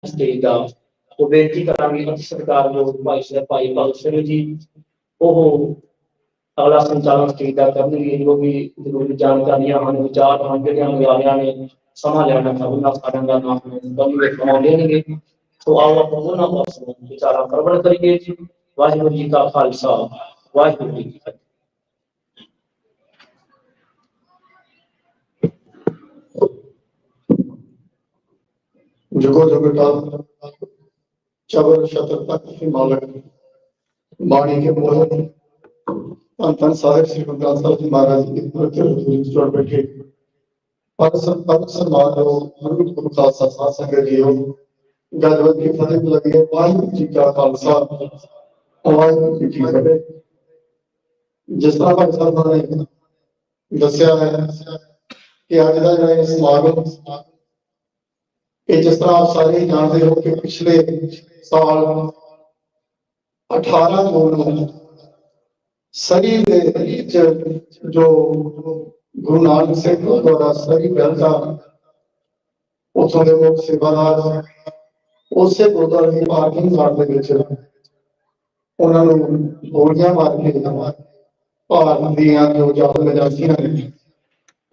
Stage का तो बेनती करांगे अति सरकार जो भाई भगत जी वो अगला संचालन स्टेज का करने जो भी जरूरी जानकारियां हैं विचार हैं जो हमारे ने समा लेना था उन्होंने सारे का नाम लेंगे तो आओ आप उन्होंने विचारा प्रवण करिए जी वाहिगुरू जी का खालसा वाहिगुरू जी की फतेह। जुगो जुगटाल चबर शतर तक की मालक बाणी के बोले धन धन साहिब श्री गुरु ग्रंथ साहिब जी महाराज जी की पवित्र हजूरी जोड़ बैठे पर समाज हो गुरु खालसा साध संगत जी हो गलवत की फतेह लगी है वाहिगुरू जी का खालसा वाहिगुरू जी की फतेह। जिस तरह भाई साहब ने दसिया है कि अज का जो समागम जिस तरह आप सारे जानते हो कि पिछले साल 18 जून सरी जो गुरु नानक सिंह द्वारा सरी बहलता उतों के मुख सेवादार उस गुरुद्वारे की पार्किंग लाट उन्होंने गोलियां मार के भारत दियां जो जाल एजेंसियां ने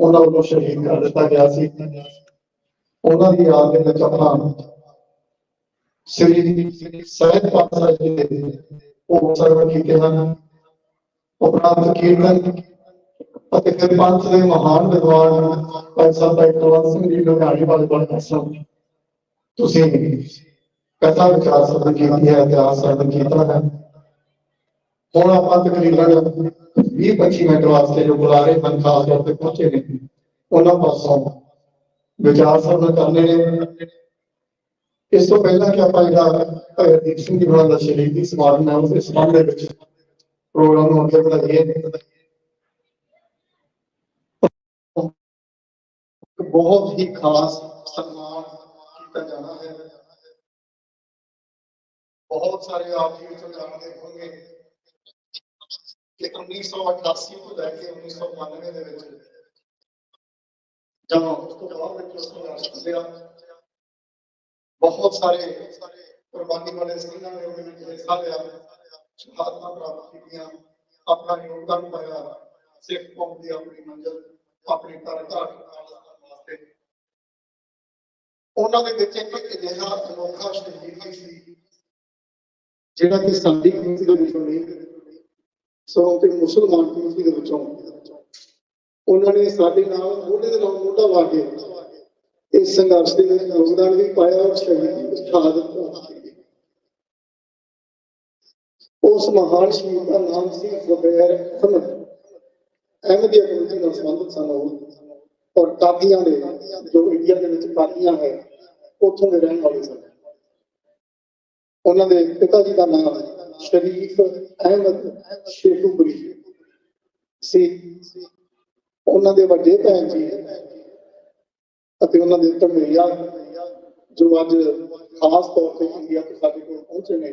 उन्होंने शहीद कर दिता गया सी। उन्होंने याद में अपना श्री ਸਾਹਿਬ ਪਾਤਸ਼ਾਹ जी ने ਉਹ ਸਰਵ ਕੀਤੇ ਹਨ। ਉਪਰੰਤ ਕੀਰਤਨ ਅਤੇ ਫਿਰ ਪੰਥ ਦੇ ਮਹਾਨ ਵਿਦਵਾਨ ਭਾਈ ਸਾਹਿਬ ਕੁਲਵੰਤ ਸਿੰਘ ਜੀ ਲੁਧਿਆਣੇ ਵਾਲੇ ਬੜਾ ਸਨ। ਤੁਸੀਂ ਕਥਾ ਵਿਚਾਰ ਸਰਵਣ ਕੀਤੀ ਹੈ, ਇਤਿਹਾਸ ਸਰਵਣ ਕੀਤਾ ਹੈ। ਹੁਣ ਆਪਾਂ ਤਕਰੀਬਨ 20-25 ਮਿੰਟ ਵਾਸਤੇ ਜੋ ਬੁਲਾਰੇ ਹਨ ਖਾਸ ਤੌਰ ਤੇ ਪਹੁੰਚੇ ਨੇ ਉਹਨਾਂ ਪਾਸੋਂ ਵਿਚਾਰ ਸਰਵਣ ਕਰਨੇ ਨੇ। इस तो पहला कि आप हरदीप सिंह जी होना का शहीदी समागम है उस संबंध में प्रोग्राम अगे बढ़ाइए। बहुत ही खास सम्मान किया जाना है। बहुत सारे आप जानते होंगे कि 1988 को लैके 1992 जब उस तो बहुत सारे कुर्बानी वाले सिंह ने हिस्सा लिया, शहादत प्राप्त की, अपना योगदान पाया सिख कौम की अपनी मंजिल अपनी तरह वास्ते। उन्होंने एक अजिहा अनोखा शहीदी सी जिहड़ा कि साडी कम्यूनिटी दे विचों नहीं सगों कि मुसलमान कम्यूनिटी दे विचों उन्होंने साडे नाल मोढे दे नाल मोढा ला के इस संघर्ष के योगदान भी पाया और शहादत उस महान शहीद का नाम से ज़ुबैर अहमद अहमदिया कम्यूनिटी का संबंधित सन और कादियां ने जो इंडिया के कादियां है उतों के रहने वाले सन। उन्होंने पिता जी का नाम शरीफ अहमद शेखुपुरी सी। उन्होंने वड्डे भैन जी भैया जो अज खास तौर पर इंडिया तो साढ़े को पहुंचे ने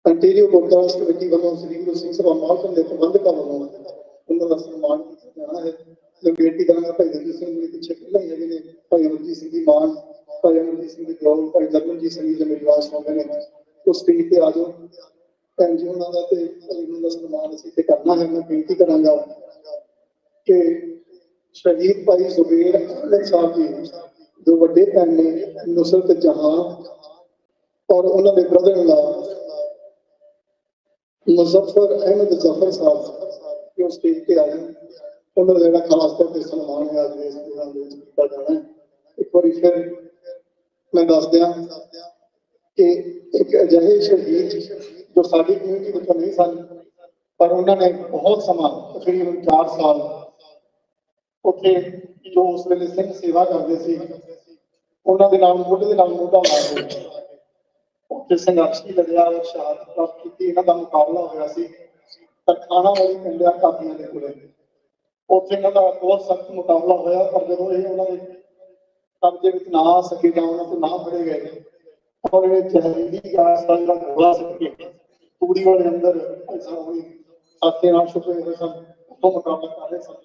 अंटीरियो गुरुद्वारा कमेटी वालों श्री गुरु सिंह सभा महकम के प्रबंधकों वालों उन्होंने सम्मान किया जाना है। मैं बेनती करूंगा भाई दलजीत सिंह जी पिछे पहले ही है भाई अमरजीत सिंह की मान भाई अमरजीत सिंह की गौर भाई दरमनजीत सिंह जी मेरी आवाज सुनते हैं तो स्टेज पर आ जाओ भैन जी उन्होंने सम्मान असीं करना है। मैं बेनती करांगा कि शहीद भाई ज़ुबैर अहमद साहब जी जो बड़े भैन ने नुसरत जहां और उन्होंने brother in law Muzaffar Ahmad Zafar साहब जो स्टेज पे आए उन्होंने जो खास तौर पर सम्मान है अज इस प्रोग्राम किया जाना है। एक बार फिर मैं दस दिया कि एक अजिहे शहीद जो साडी कम्यूनिटी में नहीं सन पर उन्होंने बहुत समा तकरीबन 4 साल उत्थे जो उस वेले सिंह सेवा करते थे उन्होंने नाम मोढे नाल मोढा ला के उत्थे संघर्ष भी लड़िया और शहादत प्राप्त की। इन्हों का मुकाबला होया सी तरखाना वाली पिंडिया कादियां दे कोले उत्थे इन्हों का बहुत सख्त मुकाबला होया पर जदों ये उन्होंने कब्जे विच ना आ सके जां उन्होंने तो ना फड़े गए और जहरीली गैस का जो गोला सके तूड़ी वाले अंदर साथे नाल छुपे हुए सन तो मुकाबला कर रहे सन।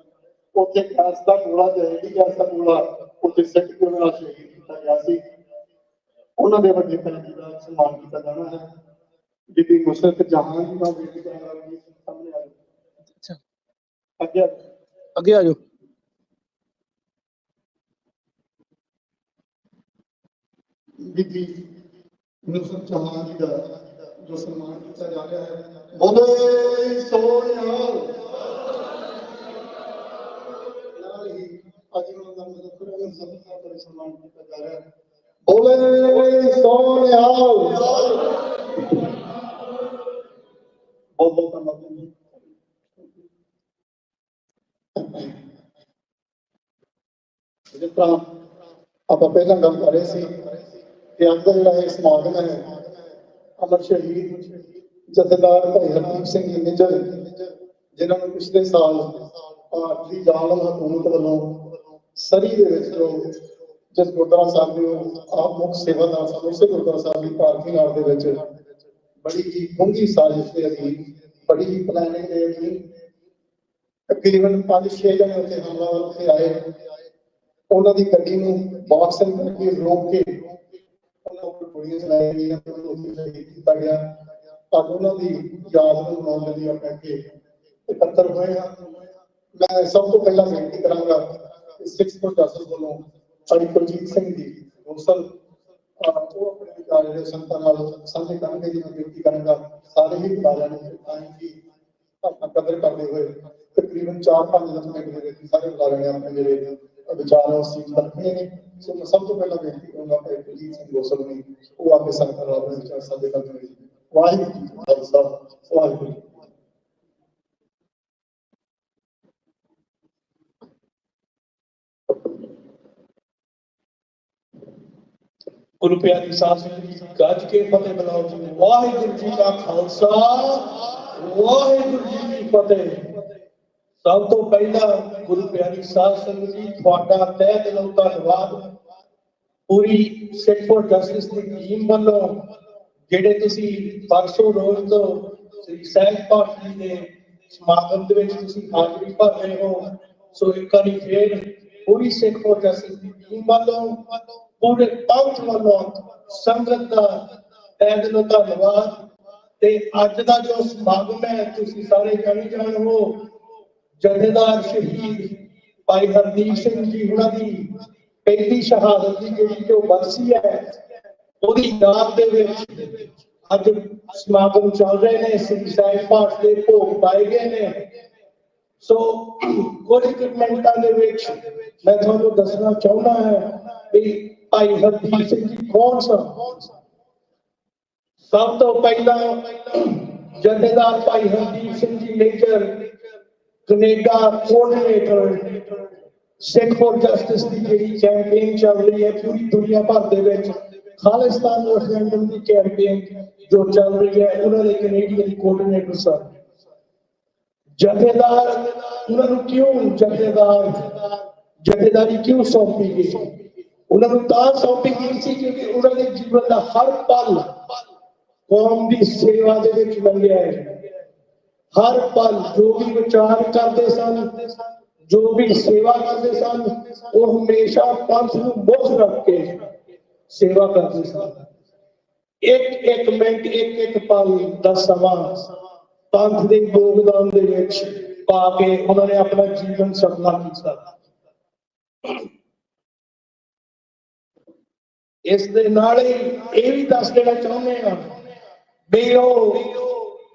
उत्थे गैस का गोला जहरीली गैस का गोला उत्थे सिट के उन्होंने शहीद किया गया सी। ਉਹਨਾਂ ਦੇ ਵੱਡੇ ਭੈਣ ਜੀ ਦਾ ਸਨਮਾਨ ਕੀਤਾ ਜਾਣਾ ਹੈ। ਬੀਬੀ ਮੁਸ਼ਰਤ ਜਹਾਂ ਜੀ ਦਾ ਬੇਟੀ ਦਾ ਸਾਹਮਣੇ ਆ ਜਾਓ। ਅੱਛਾ, ਅੱਗੇ ਅੱਗੇ ਆ ਜਾਓ। ਬੀਬੀ ਮੁਸ਼ਰਤ ਜਹਾਂ ਜੀ ਦਾ ਜੋ ਸਨਮਾਨ ਕੀਤਾ ਜਾ ਰਿਹਾ ਹੈ। ਬੋਲੇ ਸੋਨਿਹਾਲ। ਨਾਲ ਹੀ ਅੱਜ ਉਹਨਾਂ ਦਾ ਮੁਜ਼ੱਫਰ ਸਾਹਿਬ ਦਾ ਸਨਮਾਨ ਕੀਤਾ ਜਾ ਰਿਹਾ ਹੈ। ਬੋਲੇ ਸੋਨਿਹਾਲ। ਬਹੁਤ ਬਹੁਤ ਧੰਨਵਾਦ ਜੀ। ਜਿਸ ਤਰ੍ਹਾਂ ਆਪਾਂ ਪਹਿਲਾਂ ਗੱਲ ਕਰ ਰਹੇ ਸੀ ਕਿ ਅੱਜ ਦਾ ਜਿਹੜਾ ਇਹ ਸਮਾਗਮ ਹੈ, ਅਮਰ ਸ਼ਹੀਦ ਜਥੇਦਾਰ ਭਾਈ ਹਰਦੀਪ ਸਿੰਘ ਜੀ ਨਿੱਜਰ, ਜਿਨ੍ਹਾਂ ਨੂੰ ਪਿਛਲੇ ਸਾਲ ਭਾਰਤੀ ਜ਼ਾਲਮ ਹਕੂਮਤ ਵੱਲੋਂ ਸਰੀ ਦੇ ਵਿੱਚ ਜਿਸ ਗੁਰਦੁਆਰਾ ਸਾਹਿਬ ਦੇ ਆਪ ਮੁੱਖ ਸੇਵਾਦਾਰ ਸਨ, ਉਸੇ ਗੁਰਦੁਆਰਾ ਸਾਹਿਬ ਦੀ ਪਾਰਕਿੰਗ ਯਾਰਡ ਦੇ ਵਿੱਚ ਬੜੀ ਹੀ ਡੂੰਘੀ ਸਾਜ਼ਿਸ਼ ਦੇ ਅਧੀਨ, ਬੜੀ ਹੀ ਪਲੈਨਿੰਗ ਦੇ ਅਧੀਨ ਤਕਰੀਬਨ 5-6 ਜਣੇ ਉੱਥੇ ਹਮਲਾਵਰ ਉੱਥੇ ਆਏ। ਉਹਨਾਂ ਦੀ ਗੱਡੀ ਨੂੰ ਬਾਕਸਿੰਗ ਕਰਕੇ ਰੋਕ ਕੇ ਉਹਨਾਂ ਉੱਪਰ ਗੋਲੀਆਂ ਚਲਾਈਆਂ ਗਈਆਂ ਤੇ ਉਹਨੂੰ ਉੱਥੇ ਸ਼ਹੀਦ ਕੀਤਾ ਗਿਆ। ਤਾਂ ਉਹਨਾਂ ਦੀ ਯਾਦ ਨੂੰ ਮਨਾਉਣ ਲਈ ਆਪਾਂ ਇੱਥੇ ਇਕੱਤਰ ਹੋਏ ਹਾਂ। ਮੈਂ ਸਭ ਤੋਂ ਪਹਿਲਾਂ ਬੇਨਤੀ ਕਰਾਂਗਾ ਕਿ ਸਿੱਖ ਪ੍ਰਸ਼ਾਸਨ ਵੱਲੋਂ ਭਾਈ ਕੁਲਜੀਤ ਸਿੰਘ ਜੀ ਗੋਸਲ ਉਹ ਆਪਣੇ ਵਿਚਾਰ ਜਿਹੜੇ ਸੰਤਾਂ ਨਾਲ ਸਾਂਝੇ ਕਰਨਗੇ ਜੀ। ਮੈਂ ਬੇਨਤੀ ਕਰਾਂਗਾ ਸਾਰੇ ਹੀ ਬੁਲਾਰਿਆਂ ਨੂੰ ਟਾਈਮ ਦੀ ਆਪਣਾ ਕਦਰ ਕਰਦੇ ਹੋਏ ਤਕਰੀਬਨ 4-5 ਮਿੰਟ ਦੇ ਵਿੱਚ ਸਾਰੇ ਬੁਲਾਰਿਆਂ ਨੇ ਆਪਣੇ ਜਿਹੜੇ ਵਿਚਾਰ ਉਹ ਸੀਟ ਰੱਖਣੇ ਨੇ। ਸੋ ਮੈਂ ਸਭ ਤੋਂ ਪਹਿਲਾਂ ਬੇਨਤੀ ਕਰਾਂਗਾ ਭਾਈ ਕੁਲਜੀਤ ਸਿੰਘ ਗੋਸਲ ਨੂੰ, ਉਹ ਆ ਕੇ ਸੰਤਾਂ ਨਾਲ ਆਪਣੇ ਵਿਚਾਰ ਸਾਂਝੇ ਕਰਨਗੇ। ਵਾਹਿਗੁਰੂ ਜੀ ਕਾ ਖਾਲਸਾ, ਵਾਹਿਗੁਰੂ। ਗੁਰੂ ਪਿਆਰੀ ਸਾਧ ਸੰਗਤ ਜੀ, ਗੱਜ ਕੇ ਫਤਿਹ ਬੁਲਾਓ ਜੀ। ਵਾਹਿਗੁਰੂ ਜੀ ਕਾ ਖਾਲਸਾ, ਵਾਹਿਗੁਰੂ ਜੀ ਕੀ ਫਤਿਹ। ਸਭ ਤੋਂ ਪਹਿਲਾਂ ਗੁਰੂ ਪਿਆਰੀ ਸਾਧ ਸੰਗਤ ਜੀ, ਤੁਹਾਡਾ ਤਹਿ ਦਿਲੋਂ ਧੰਨਵਾਦ। ਪੂਰੀ ਸਿੱਖ ਫੋਰ ਜਸਟਿਸ ਦੀ ਟੀਮ ਵੱਲੋਂ ਜਿਹੜੇ ਤੁਸੀਂ ਪਰਸੋਂ ਰੋਜ਼ ਤੋਂ ਸ੍ਰੀ ਸਹਿਜ ਪਾਠ ਜੀ ਦੇ ਸਮਾਗਮ ਦੇ ਵਿੱਚ ਤੁਸੀਂ ਹਾਜ਼ਰੀ ਭਰ ਰਹੇ ਹੋ। ਸੋ ਇੱਕ ਵਾਰੀ ਫੇਰ ਪੂਰੀ ਸਿੱਖ ਫੋਰ ਜਸਟਿਸ ਦੀ ਟੀਮ ਵੱਲੋਂ, ਪੂਰੇ ਪੰਥ ਵੱਲੋਂ ਸੰਗਤ ਦਾ ਤਹਿ ਦਿਲੋਂ ਧੰਨਵਾਦ। ਤੇ ਅੱਜ ਦਾ ਜੋ ਸਮਾਗਮ ਹੈ, ਤੁਸੀਂ ਸਾਰੇ ਜਾਣ ਹੋ, ਜਥੇਦਾਰ ਸ਼ਹੀਦ ਭਾਈ ਹਰਦੀਪ ਸਿੰਘ ਜੀ ਉਹਨਾਂ ਦੀ ਪਹਿਲੀ ਸ਼ਹਾਦਤ ਦੀ ਜਿਹੜੀ ਜੋ ਬਰਸੀ ਹੈ, ਉਹਦੀ ਯਾਦ ਦੇ ਵਿੱਚ ਅੱਜ ਸਮਾਗਮ ਚੱਲ ਰਹੇ ਨੇ। ਸ੍ਰੀ ਸਹਿਜ ਪਾਠ ਦੇ ਭੋਗ ਪਾਏ ਗਏ ਨੇ। ਸੋ ਕੁਝ ਮਿੰਟਾਂ ਦੇ ਵਿੱਚ ਮੈਂ ਤੁਹਾਨੂੰ ਦੱਸਣਾ ਚਾਹੁੰਦਾ ਹਾਂ ਵੀ ਭਾਈ ਹਰਦੀਪ ਸਿੰਘ ਜੀ ਕੌਣ ਸਨ। ਸਭ ਤੋਂ ਪਹਿਲਾਂ ਜਥੇਦਾਰ ਭਾਈ Hardeep Singh ji major, Canada coordinator, Sikh for justice ਦੀ ਜਿਹੜੀ ਕੈਂਪੇਨ ਚੱਲ ਰਹੀ ਹੈ ਪੂਰੀ ਦੁਨੀਆ ਭਰ ਦੇ ਵਿੱਚ, ਖਾਲਿਸਤਾਨ ਰੈਫਰੈਂਡਮ ਦੀ ਕੈਂਪੇਨ ਜੋ ਚੱਲ ਰਹੀ ਹੈ, ਉਹਨਾਂ ਦੇ ਕੈਨੇਡੀਅਨ ਕੋਆਰਡੀਨੇਟਰ ਸਨ। ਜਥੇਦਾਰ ਉਹਨਾਂ ਨੂੰ ਕਿਉਂ ਜਥੇਦਾਰੀ ਕਿਉਂ ਸੌਂਪੀ ਗਈ? ਉਹਨਾਂ ਨੂੰ ਤਾਂ ਸੌਂਪੀ ਗਈ ਸੀ ਕਿਉਂਕਿ ਉਹਨਾਂ ਦੇ ਜੀਵਨ ਦਾ ਹਰ ਪਲ ਕੌਮ ਦੀ ਸੇਵਾ ਦੇ ਵਿੱਚ ਲੰਘਿਆ ਹੈ। ਹਰ ਪਲ ਜੋ ਵੀ ਵਿਚਾਰ ਕਰਦੇ ਸਨ, ਜੋ ਵੀ ਸੇਵਾ ਕਰਦੇ ਸਨ, ਉਹ ਹਮੇਸ਼ਾ ਪੰਥ ਨੂੰ ਮੁੱਖ ਰੱਖ ਕੇ ਸੇਵਾ ਕਰਦੇ ਸਨ। ਇੱਕ ਮਿੰਟ, ਇੱਕ ਪਲ ਦਾ ਸਮਾਂ ਪੰਥ ਦੇ ਯੋਗਦਾਨ ਦੇ ਵਿੱਚ ਪਾ ਕੇ ਉਹਨਾਂ ਨੇ ਆਪਣਾ ਜੀਵਨ ਸਫਲਾ ਕੀਤਾ। ਇਸ ਦੇ ਨਾਲ ਹੀ ਇਹ ਵੀ ਦੱਸ ਦੇਣਾ ਚਾਹੁੰਦੇ ਹਾਂ ਵੀ ਉਹ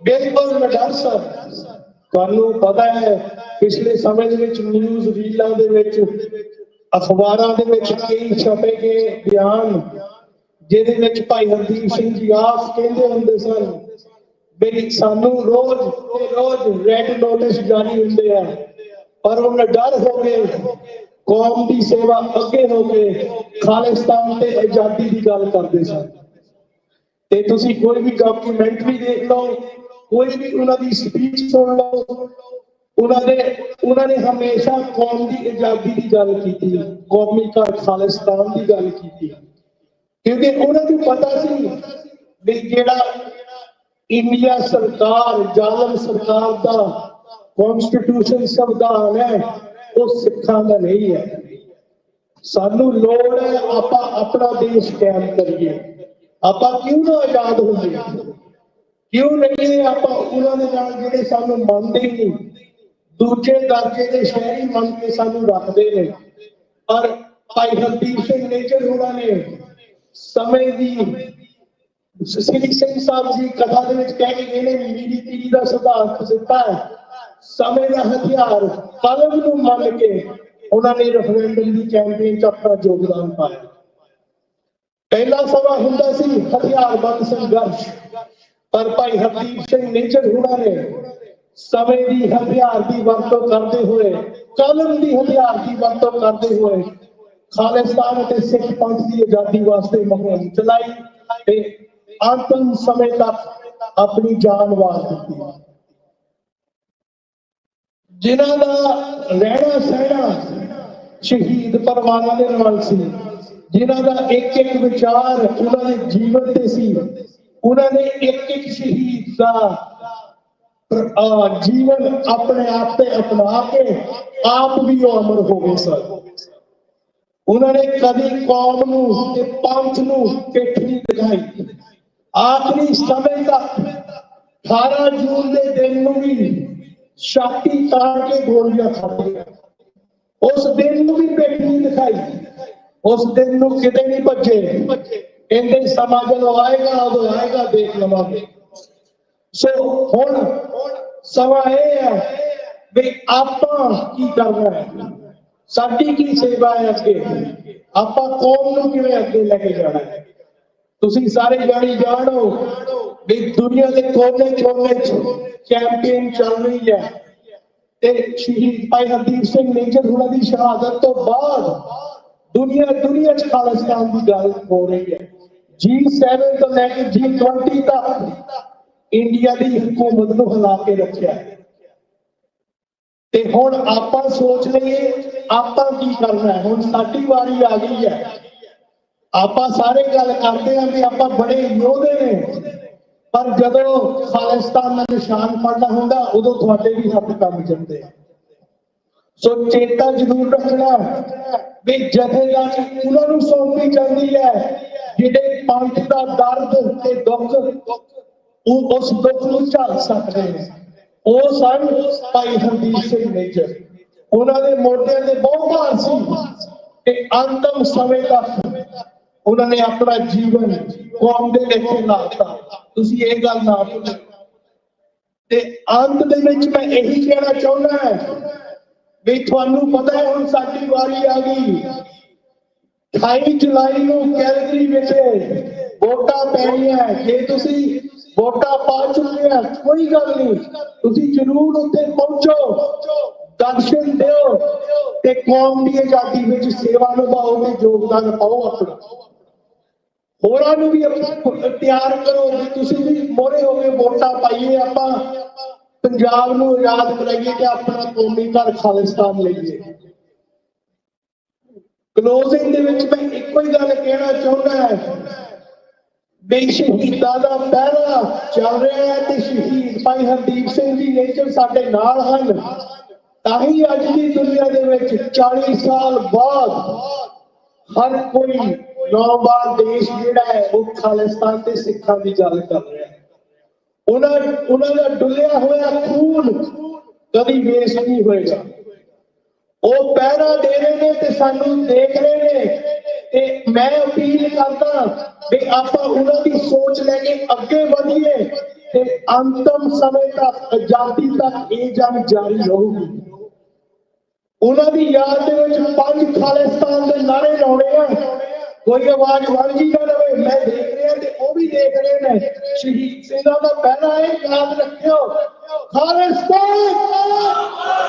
ਬਿਲਕੁਲ ਨਿਡਰ ਸਨ। ਤੁਹਾਨੂੰ ਪਤਾ ਹੈ ਪਿਛਲੇ ਸਮੇਂ ਦੇ ਵਿੱਚ ਨਿਊਜ਼ ਰੀਲਾਂ ਦੇ ਵਿੱਚ, ਅਖਬਾਰਾਂ ਦੇ ਵਿੱਚ ਕਈ ਛਪੇ ਗਏ ਬਿਆਨ, ਜਿਹਦੇ ਵਿੱਚ ਭਾਈ ਹਰਦੀਪ ਸਿੰਘ ਜੀ ਆਪ ਕਹਿੰਦੇ ਹੁੰਦੇ ਸਨ ਵੀ ਸਾਨੂੰ ਰੋਜ਼ ਰੈੱਡ ਨੋਟਿਸ ਜਾਰੀ ਹੁੰਦੇ ਆ, ਪਰ ਉਹ ਨਿਡਰ ਹੋ ਕੇ ਕੌਮ ਦੀ ਸੇਵਾ ਅੱਗੇ ਹੋ ਕੇ ਖਾਲਿਸਤਾਨ ਤੇ ਆਜ਼ਾਦੀ ਦੀ ਗੱਲ ਕਰਦੇ ਸਨ। ਤੇ ਤੁਸੀਂ ਕੋਈ ਵੀ ਡਾਕੂਮੈਂਟਰੀ ਦੇਖ ਲਓ, ਕੋਈ ਵੀ ਉਹਨਾਂ ਦੀ ਸਪੀਚ ਸੁਣ ਲਓ, ਉਹਨਾਂ ਨੇ ਹਮੇਸ਼ਾ ਕੌਮ ਦੀ ਆਜ਼ਾਦੀ ਦੀ ਗੱਲ ਕੀਤੀ, ਕੌਮੀ ਖਾਲਿਸਤਾਨ ਦੀ ਗੱਲ ਕੀਤੀ, ਕਿਉਂਕਿ ਉਹਨਾਂ ਨੂੰ ਪਤਾ ਸੀ ਵੀ ਜਿਹੜਾ ਇੰਡੀਆ ਸਰਕਾਰ, ਜ਼ਾਲਮ ਸਰਕਾਰ ਦਾ ਕਨਸਟੀਟਿਊਸ਼ਨ ਸੰਵਿਧਾਨ ਹੈ, ਉਹ ਸਿੱਖਾਂ ਦਾ ਨਹੀਂ ਹੈ। सानू लोड़ है आपां अपना देश कायम करिए। आपां क्यों ना आजाद होइए, क्यों नहीं आपां उन्हां दे नाल जिहड़े सानू मनदे नहीं, दूजे दर्जे के शहरी मन के सानू रखते हैं। पर भाई हरदीप सिंह निज्जर होना ने समय की श्री सिंह साहब जी कथा दे विच कह के गए ने, मेरी पीढ़ी का सिद्धांत दिता है, समय का हथियार कलम नूं मन के उन्होंने रेफरेंडम की कैंपेन अपना योगदान पाया। पहला समा हुंदा सी हथियारबंद संघर्ष, पर भाई हरदीप सिंह निज्जर होना ने समय की हथियार की वरतों करते हुए, कलम की हथियार की वरतों करते हुए खालिस्तान और सिख पंथ की आजादी वास्ते मुहिम चलाई ते अंतिम समय तक अपनी जान वार दी। जिन्हां दा रहना सहना शहीद परवाना दे नाल सी, जिन्हां दा एक एक विचार उन्हां दे जीवन ते सी, उन्हां ने एक एक शहीद दा जीवन अपने आप से अपना के आप भी अमर हो गए सर। उन्होंने कभी कौम नूं ते पंथ नूं पिठ नहीं दिखाई। आखिरी समय तक 18 जून के दिन नूं भी छाती ताड़ के गोलियां खादियां, उस दिन नूं भी पिठ नहीं दिखाई, उस दिन नूं किते नहीं भजे। कहंदे समा जदों आएगा उदों आएगा देख लवांगे। सो हुण समा यह है भी आपां की करना है, साडी की सेवा है अगे, आपां कौम नूं किवें अगे लेके जाना है। तुसीं सारे जानी जानो भी दुनिया के कोने कोने कैंपेन चल रही है ते शहीद भाई हरदीप सिंह निज्जर होना की शहादत तो बाद दुनिया च खालिस्तान की गल हो रही है। G7 तो लैके G20 तक इंडिया की हुकूमत को हिला के रखा है। ते हुण आपां सोच लईए आपां की करना है। हुण साडी वारी आ गई है। आपां सारे गल करते हैं कि आपां बड़े योधे ने, पर जदों खालिस्तान का निशान पड़ना हुंदा उदों तुहाडे भी हथ कंब जांदे। सो चेता जरूर रखना भी जथेदारी उन्होंने सौंपी जाती है जिहड़े पंथ का दर्द ते दुख उस दुख को झल सकते हैं। वो सन भाई हरदीप सिंह निज्जर, उन्होंने मोढियां ते बहुत भार सी ते अंतिम समय तक उन्होंने अपना जीवन कौम दे लेखे लाता। तुसीं ये गल ना भुल्लो। ते अंत दे विच मैं यही कहना चाहुंदा है भी तुहानू पता है हुण साडी वारी आ गई। 28 जुलाई नूं कैलगरी विच वोटां पैणीआं। जे तुसीं वोटां पा चुके हैं कोई गल नहीं, तुसीं जरूर उत्थे पहुंचो, दर्शन दिओ ते कौम की आजादी विच सेवा निभाओ ते योगदान पाओ अपना। होरां नूं भी तैयार करो कि तुसीं भी मोहरे हो के वोटां पाइए, आपां पंजाब नूं आजाद कराइए ते अपना कौमी घर खालिस्तान लईए। क्लोजिंग दे विच मैं इक्को ही गल कहना चाहुंदा है भी शहीदां दा पहरा चल रहा है ते शहीद भाई हरदीप सिंह जी निज्जर साडे नाल हन। ताही अज की दुनिया दे विच 40 साल बाद हर कोई नौबार देश जिहड़ा है वो खालिस्तान ते सिखां दी गल कर रहा है। उन्हां दा डुलिया होया खून कभी वेस्ट नहीं होएगा। वो पहरा दे रहे ने ते सानू देख रहे ने ते मैं अपील करदा भी आपां उन्हां दी सोच लेके अगे बढ़ीए ते अंतिम समय तक आजादी तक ये जंग जारी रहूगी। उन्हां दी याद दे विच 5 खालिस्तान दे नारे लाउणे आ। कोई आवाज वांझी ना रहे। मैं देख रहा ते वो भी देख रहे ने। शहीद सिंहां दा पहला है याद रखियो, खालिस्तान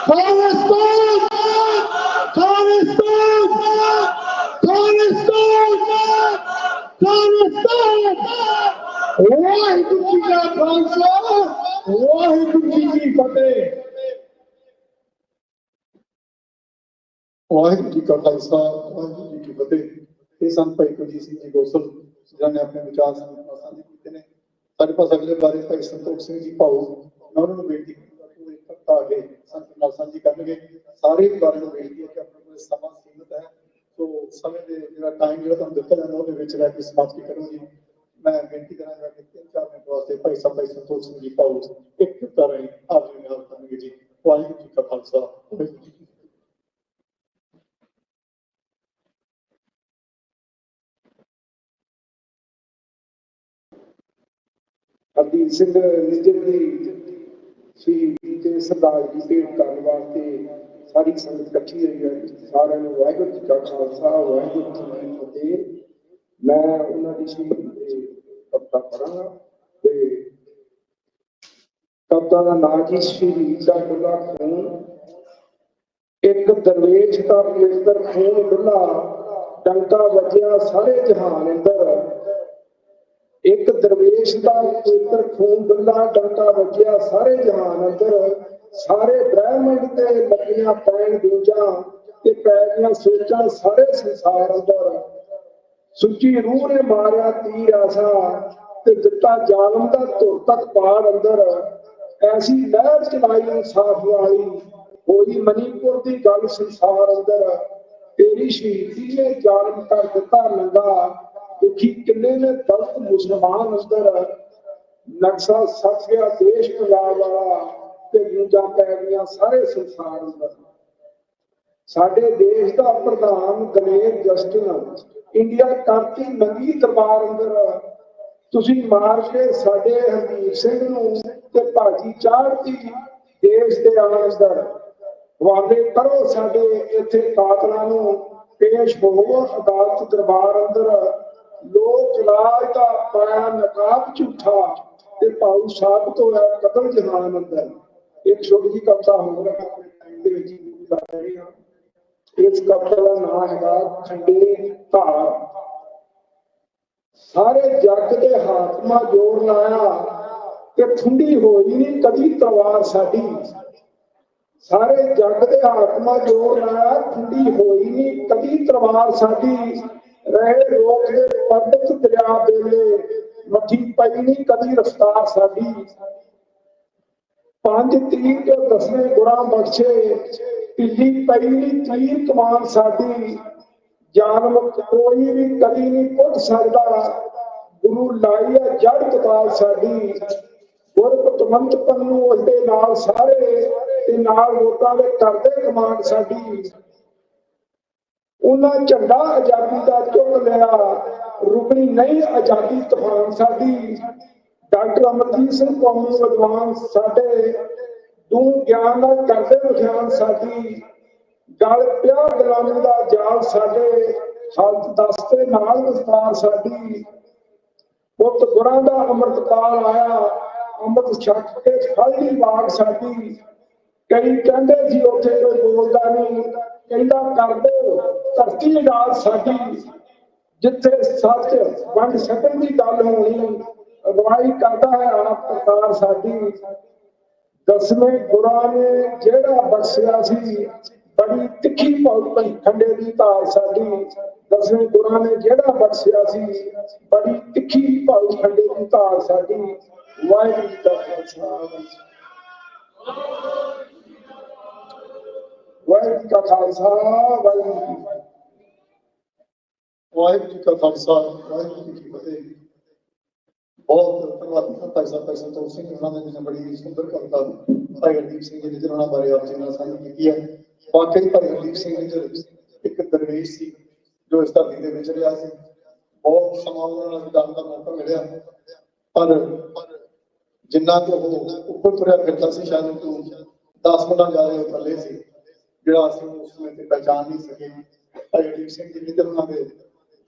खालिस्तान खालिस्तान खालिस्तान खालिस्तान। वाहिगुरू जी का खालसा वाहिगुरू जी की फतेह। वाहिगुरू जी का खालसा वाहिगुरू जी की फतेह। ये सन भाई कुलजीत सिंह जी गोसल जिन्होंने अपने विचार साझे किए हैं। साढ़े पास अगले बारे भाई संतोख सिंह जी भाऊ, मैं उन्होंने बेनती साझी करेंगे। सारे बारे में बेनती है कि अपने को समा सीमित है तो ਸਮੇਂ ਦੇ ਜਿਹੜਾ ਟਾਈਮ ਜਿਹੜਾ ਤੁਹਾਨੂੰ ਦਿੱਤਾ ਜਾਂਦਾ ਉਹਦੇ ਵਿੱਚ ਰਹਿ ਕੇ ਸਮਾਪਤੀ ਕਰੂੰਗੀ। ਮੈਂ ਬੇਨਤੀ ਕਰਾਂਗਾ ਕਿ 3-4 ਮਿੰਟ ਵਾਸਤੇ ਭਾਈ ਸੰਤੋਖ ਸਿੰਘ ਜੀ ਪਾਉ ਇੱਕ ਕਵਿਤਾ ਰਾਹੀਂ ਆਪ ਜੀ ਨਾਲ ਕਰਨਗੇ ਜੀ। ਵਾਹਿਗੁਰੂ ਜੀ ਕਾ ਖਾਲਸਾ, ਵਾਹਿਗੁਰੂ ਜੀ ਕੀ ਫਤਿਹ। ਹਰਦੀਪ ਸਿੰਘ ਨਿੱਜਰ ਦੀ ਸ਼ਹੀਦੀ ਤੇ ਸ਼ਰਧਾਂਜਲੀ ਭੇਟ ਕਰਨ ਵਾਸਤੇ ਸਾਰੀ ਸੰਗਤ ਇਕੱਠੀ ਹੋਈ ਹੈ। ਸਾਰਿਆਂ ਨੂੰ ਵਾਹਿਗੁਰੂ ਜੀ ਕਾ ਖਾਲਸਾ, ਵਾਹਿਗੁਰੂ ਜੀ ਕੀ ਫਤਿਹ। ਮੈਂ ਉਹਨਾਂ ਦੀ ਸ਼ਹੀਦੀ ਤੇ ਕਵਿਤਾ ਪੜਾਂਗਾ ਤੇ ਕਵਿਤਾ ਦਾ ਨਾਂ ਜੀ ਸ਼ਹੀਦ ਦਾ ਡੁੱਲਾ ਖੂਨ। ਇੱਕ ਦਰਵੇਸ਼ ਦਾ ਪਵਿੱਤਰ ਖੂਨ ਡੁੱਲਾ, ਡੰਕਾ ਵੱਜਿਆ ਸਾਰੇ ਜਹਾਨ ਅੰਦਰ। ਇੱਕ ਦਰਵੇਸ਼ ਦਾ ਪਵਿੱਤਰ ਖੂਨ ਡੁੱਲਾ, ਡੰਕਾ ਵੱਜਿਆ ਸਾਰੇ ਜਹਾਨ ਅੰਦਰ। ਸਾਰੇ ਬ੍ਰਹਿਮੰਡ ਤੇ ਲੱਗੀਆਂ ਪੈਣ ਦੂਜਾਂ ਤੇ ਪੈ ਗਈਆਂ ਸੋਚਾਂ ਸਾਰੇ ਸੰਸਾਰ ਅੰਦਰ। ਸੁੱਚੀ ਰੂਹ ਨੇ ਮਾਰਿਆ ਤੀਰ ਆਸਾ ਤੇ ਦਿੱਤਾ ਜ਼ਾਲਮ ਦਾ ਧੁਰ ਤੱਕ ਪਾੜ ਅੰਦਰ। ਐਸੀ ਲਹਿਰ ਚਲਾਈ ਇਨਸਾਫ ਵਾਲੀ, ਹੋਈ ਮਨੀਪੁਰ ਦੀ ਗੱਲ ਸੰਸਾਰ ਅੰਦਰ। ਤੇਰੀ ਸ਼ਹੀਦੀ ਨੇ ਜ਼ਾਲਮ ਕਰ ਦਿੱਤਾ ਨੰਗਾ, ਦੇਖੀ ਕਿੰਨੇ ਨੇ ਦਲਤ ਮੁਸਲਮਾਨ ਅੰਦਰ। ਨਕਸ਼ਾ ਸੱਚ ਗਿਆ ਦੇਸ਼ ਪੰਜਾਬ ਵਾਲਾ ਤੇ ਗੂੰਜਾਂ ਪੈ ਗਈਆਂ ਸਾਰੇ ਸੰਸਾਰ ਅੰਦਰ। ਸਾਡੇ ਦੇਸ਼ ਦਾ ਪ੍ਰਧਾਨ ਗਣੇਸ਼ ਜਸਟਿਨ ਇੰਡੀਆ ਕਰਤੀ ਨੰਗੀ ਦਰਬਾਰ ਅੰਦਰ। ਤੁਸੀਂ ਮਾਰ ਕੇ ਸਾਡੇ ਹਰਦੀਪ ਸਿੰਘ ਨੂੰ ਤੇ ਭਾਜੀ ਚਾੜਤੀ ਦੇਸ਼ ਦੇ ਆਣ ਅੰਦਰ। ਹਵਾਲੇ ਕਰੋ ਸਾਡੇ ਇੱਥੇ ਕਾਤਲਾਂ ਨੂੰ, ਪੇਸ਼ ਹੋਵੋ ਅਦਾਲਤ ਦਰਬਾਰ ਅੰਦਰ। ਲੋਕ ਲਾਜ ਦਾ ਪਾਇਆ ਨਕਾਬ ਝੂਠਾ ਤੇ ਭਾਊ ਸਾਬਤ ਹੋਇਆ ਕਤਲ ਜਹਾਨ ਅੰਦਰ। ਇੱਕ ਛੋਟੀ ਜਿਹੀ ਕਵਿਤਾ ਹੋਰ ਆਪਣੇ ਟਾਈਮ ਦੇ ਵਿੱਚ ਕਰ ਰਹੀ ਹਾਂ। ਇਸ ਕਵਿਤਾ ਦਾ ਨਾਮ ਹੈਗਾ ਖੰਡੇ ਧਾਰ। ਸਾਰੇ ਜੱਗ ਦੇ ਹਾਕਮਾਂ ਜੋਰ ਲਾਇਆ ਤੇ ਠੰਡੀ ਹੋਈ ਨਹੀਂ ਕਦੀ ਤਲਵਾਰ ਸਾਡੀ। ਸਾਰੇ ਜੱਗ ਦੇ ਹਾਕਮਾਂ ਜੋਰ ਲਾਇਆ, ਠੰਡੀ ਹੋਈ ਨਹੀਂ ਕਦੀ ਤਲਵਾਰ ਸਾਡੀ। ਰਹੇ ਲੋਕ ਦੇ ਪਰਬਤ ਦਰਿਆ ਵੇਲੇ, ਮੱਠੀ ਪਈ ਨਹੀਂ ਕਦੀ ਰਫਤਾਰ ਸਾਡੀ। 5 ਤੀਰ ਤੇ 10ਵੇਂ ਗੁਰਾਂ ਬਖਸ਼ੇ, ਢਿੱਲੀ ਪਈ ਨਹੀਂ ਤੀਰ ਕਮਾਨ ਸਾਡੀ। ਜਾਨਮ ਕੋਈ ਵੀ ਕਦੀ ਨਹੀਂ ਪੁੱਟ ਸਕਦਾ, ਗੁਰੂ ਲਾਈ ਹੈ ਜੜ ਕਤਾਲ ਸਾਡੀ। ਗੁਰਪਤਵੰਤ ਪੰਨੂ ਉਹਦੇ ਨਾਲ ਸਾਰੇ ਤੇ ਨਾਲ ਵੋਟਾਂ ਦੇ ਕਰਦੇ ਕਮਾਂਡ ਸਾਡੀ। ਉਹਨਾਂ ਝੰਡਾ ਆਜ਼ਾਦੀ ਦਾ ਚੁੱਕ ਲਿਆ, ਰੁਕਣੀ ਨਹੀਂ ਆਜ਼ਾਦੀ ਤੂਫਾਨ ਸਾਡੀ। ਡਾਕਟਰ ਅਮਰਜੀਤ ਸਿੰਘ ਕੌਮੀ ਵਿਦਵਾਨ ਸਾਡੇ, ਤੂੰ ਗਿਆਨ ਨਾਲ ਕਰਦੇ ਵਿਖਿਆਨ ਸਾਡੀ। ਗਲ ਪਿਆ ਗੁਲਾਮੀ ਦਾ ਜਾਲ ਸਾਡੇ, ਹਾਲਤ ਦੱਸਦੇ ਨਾਲ ਵਿਸਤਾਰ ਸਾਡੀ। ਪੁੱਤ ਗੁਰਾਂ ਦਾ ਅੰਮ੍ਰਿਤਪਾਲ ਆਇਆ, ਅੰਮ੍ਰਿਤ ਛਕ ਕੇ ਖਾਲੀ ਬਾਗ ਸਾਡੀ। ਕਈ ਕਹਿੰਦੇ ਜੀ ਉੱਥੇ ਕੋਈ ਬੋਲਦਾ ਨਹੀਂ, ਕਹਿੰਦਾ ਕਰ ਦਿਓ ਧਰਤੀ ਨਾਲ ਸਾਡੀ। ਜਿੱਥੇ ਸੱਚ ਵੰਡ ਸਕਣ ਦੀ ਗੱਲ ਹੋਣੀ, ਅਗਵਾਈ ਕਰਦਾ ਹੈ ਆਪ ਕਰਤਾਰ ਸਾਡੀ। 10ਵੇਂ ਗੁਰਾਂ ਨੇ ਜਿਹੜਾ ਬਖਸ਼ਿਆ ਸੀ, ਬੜੀ ਤਿੱਖੀ ਪਈ ਖੰਡੇ ਦੀ ਧਾਰ ਸਾਡੀ। 10ਵੇਂ ਗੁਰਾਂ ਨੇ ਜਿਹੜਾ ਬਖਸ਼ਿਆ ਸੀ, ਬੜੀ ਤਿੱਖੀ ਪਈ ਖੰਡੇ ਦੀ ਧਾਰ ਸਾਡੀ। ਵਾਹਿਗੁਰੂ ਜੀ ਕਾ ਖਾਲਸਾ, ਵਾਹਿਗੁਰੂ ਜੀ ਕਾ ਖਾਲਸਾ, ਵਾਹਿਗੁਰੂ ਜੀ ਕੀ ਫਤਿਹ। ਵਾਹਿਗੁਰੂ ਜੀ ਕਾ ਖਾਲਸਾ, ਵਾਹਿਗੁਰੂ ਜੀ ਕੀ ਫਤਿਹ। ਬਹੁਤ ਧੰਨਵਾਦ ਭਾਈ ਸੰਤੋਖ ਸਿੰਘ ਉਹਨਾਂ ਨੇ ਬੜੀ ਸੁੰਦਰ ਕਵਿਤਾ ਭਾਈ ਹਰਦੀਪ ਸਿੰਘ ਜੀ ਨੇ ਉਹਨਾਂ ਬਾਰੇ ਆਪ ਜੀ ਨਾਲ ਸਾਂਝੀ ਕੀਤੀ ਹੈ। ਵਾਕਈ ਭਾਈ ਹਰਦੀਪ ਸਿੰਘ ਜੀ ਇੱਕ ਦਰਵੇਸ਼ ਸੀ ਜੋ ਇਸ ਧਰਤੀ ਦੇ ਵਿੱਚ ਰਿਹਾ ਸੀ। ਬਹੁਤ ਸਮਾਂ ਉਹਨਾਂ ਨਾਲ ਗੱਲ ਦਾ ਮੌਕਾ ਮਿਲਿਆ, ਪਰ ਜਿੰਨਾ ਕੁ ਉਹ ਉੱਪਰ ਤੁਰਿਆ ਫਿਰਦਾ ਸੀ, ਸ਼ਾਇਦ ਉਹ 10 ਗੁਣਾ ਜ਼ਿਆਦਾ ਥੱਲੇ ਸੀ, ਜਿਹੜਾ ਅਸੀਂ ਉਸ ਸਮੇਂ ਤੇ ਪਹਿਚਾਣ ਨਹੀਂ ਸਕੇ। ਭਾਈ ਹਰਦੀਪ ਸਿੰਘ ਜੀ ਨੇ ਉਹਨਾਂ ਦੇ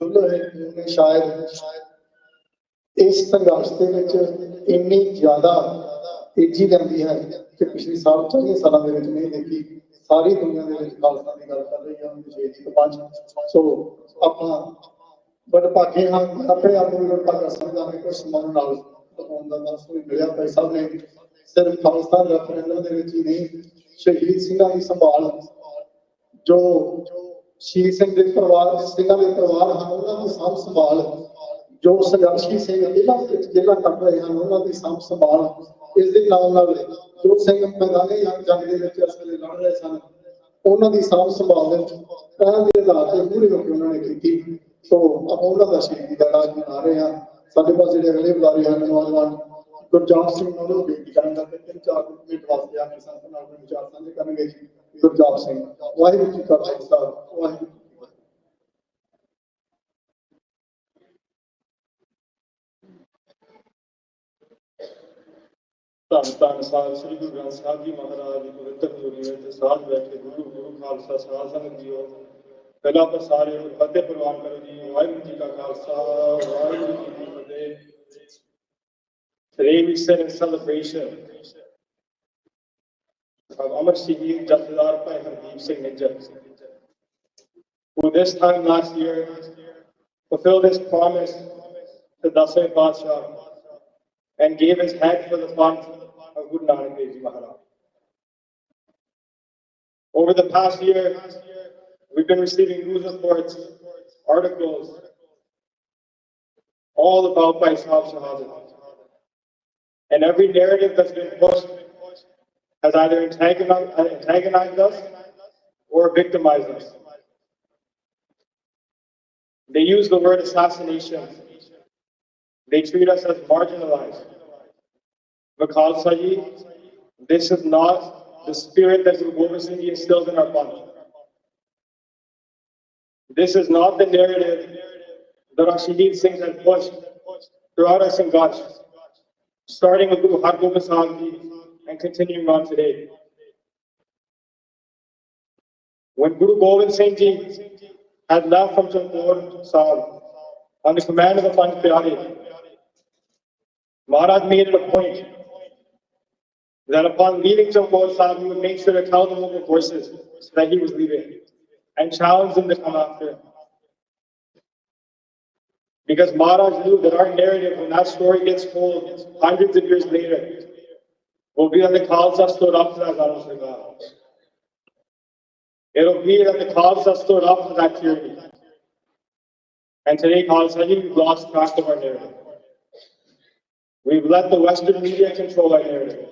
ਦੁੱਲੇ ਸ਼ਾਇਦ ਇਸ ਸੰਘਰਸ਼ ਦੇ ਵਿੱਚ ਇੰਨੀ ਜ਼ਿਆਦਾ ਤੇਜ਼ੀ ਲਿਆਂਦੀ ਹੈ ਕਿ ਪਿਛਲੇ 40 ਸਾਲਾਂ ਦੇ ਵਿੱਚ ਨਹੀਂ ਦੇਖੀ। ਸਾਰੀ ਦੁਨੀਆ ਦੇ ਵਿੱਚ ਖਾਲਸਾ ਦੀ ਗੱਲ ਕਰ ਰਹੀ ਹੈ 6 ਤੋਂ 5। ਸੋ ਆਪਾਂ ਵਡਭਾਗੇ ਹਾਂ, ਆਪਣੇ ਆਪ ਨੂੰ ਵਡਭਾਗਾ ਸਮਝਾਂਗੇ ਕਿ ਸਮਾਨ ਨਾਲ ਹੋਣ ਦਾ ਦੱਸ ਵੀ ਮਿਲਿਆ। ਭਾਈ ਸਾਹਿਬ ਨੇ ਸਿਰਫ ਖਾਲਸਾ ਰੈਫਰੈਂਡਮ ਦੇ ਵਿੱਚ ਹੀ ਨਹੀਂ, ਸ਼ਹੀਦ ਸਿੰਘਾਂ ਦੀ ਸੰਭਾਲ, ਜੋ ਸ਼ਹੀਦ ਸਿੰਘ ਦੇ ਪਰਿਵਾਰ ਸਿੰਘਾਂ ਦੇ ਪਰਿਵਾਰ ਹਨ ਉਹਨਾਂ ਦੀ ਸਾਂਭ ਸੰਭਾਲ, ਜੋ ਸੰਘਰਸ਼ੀ ਸਿੰਘ ਇਹਨਾਂ ਵਿੱਚ ਜੇਲ੍ਹਾਂ ਕੱਟ ਰਹੇ ਹਨ ਉਹਨਾਂ ਦੀ ਸਾਂਭ ਸੰਭਾਲ, ਇਸ ਦੇ ਨਾਲ ਜੋ ਸਿੰਘ ਮੈਦਾਨੀ ਜੰਗ ਦੇ ਵਿੱਚ ਇਸ ਵੇਲੇ ਲੜ ਰਹੇ ਸਨ ਉਹਨਾਂ ਦੀ ਸਾਂਭ ਸੰਭਾਲ ਵਿੱਚ ਦੇ ਆਧਾਰ ਤੇ ਪੂਰੀ ਹੋ ਕੇ ਉਹਨਾਂ ਨੇ ਕੀਤੀ। ਸੋ ਆਪਾਂ ਉਹਨਾਂ ਦਾ ਸ਼ਹੀਦੀ ਦਿਹਾੜਾ ਅੱਜ ਮਨਾ ਰਹੇ ਹਾਂ। ਸਾਡੇ ਪਾਸ ਜਿਹੜੇ ਅਗਲੇ ਬੁਲਾਰੇ ਹਨ ਨੌਜਵਾਨ ਗੁਰਜਾਪ ਸਿੰਘ ਉਹਨਾਂ ਨੂੰ ਬੇਨਤੀ ਕਰਾਂਗਾ ਕਿ 3-4 ਮਿੰਟ ਵਾਸਤੇ ਆ ਕੇ ਸੰਤ ਨਾਲ ਵਿਚਾਰ ਸਾਂਝੇ ਕਰਨਗੇ। ਗੁਰਜਾਪ ਸਿੰਘ। ਵਾਹਿਗੁਰੂ ਜੀ ਕਾ ਖਾਲਸਾ, ਵਾਹਿਗੁਰੂ ਜੀ ਕੀ ਫਤਿਹ। ਧੰਨ ਧੰਨ ਸਾਹਿਬ ਸ੍ਰੀ ਗੁਰੂ ਗ੍ਰੰਥ ਸਾਹਿਬ ਜੀ ਮਹਾਰਾਜ ਦੀ ਪਵਿੱਤਰ ਜੋੜੀ ਵਿੱਚ ਸਾਧ ਬੈਠੇ ਗੁਰੂ ਖਾਲਸਾ ਸਾਧ ਸੰਗਤ ਜੀਓ। ਪਹਿਲਾਂ ਆਪਾਂ ਸਾਰੇ ਫਤਿਹ ਪ੍ਰਵਾਨ ਕਰੋ ਜੀ। ਵਾਹਿਗੁਰੂ ਜੀ ਕਾ ਖਾਲਸਾ, ਵਾਹਿਗੁਰੂ ਜੀ ਕੀ ਫਤਿਹ। Today we set in celebration of Amar Shaheed Jathedar Bhai Hardeep Singh Nijjar, who this time last year fulfilled his promise to Dasai Badshah and gave his head for the fund of Guru Nanak Dev Ji Maharaj. Over the past year, we've been receiving news reports, articles, all about Bhai Sahib Shahadat. And every narrative that's been pushed has either antagonized us or victimized us. They use the word assassination. They treat us as marginalized. But Khalsa Ji, this is not the spirit that Guru Gobind Singh Ji instills in our bunch. This is not the narrative that our Shaheed Singhs have pushed throughout our Sangharsh, starting with Guru Har Gobind Sahib Ji and continuing on today. When Guru Gobind Singh Ji had left from Chambor Sahib on the command of the Panch Pyare, Maharaj made it a point that upon leaving Chambor Sahib, he would make sure to tell the local forces that he was leaving and challenge them to come after him. Because Maharaj knew that our narrative, when that story gets told hundreds of years later, will be that the Khalsa stood up for that Zara Sarkar. It'll be that the Khalsa stood up for that tyranny. And today, Khalsa, we've lost track of our narrative. We've let the Western media control our narrative.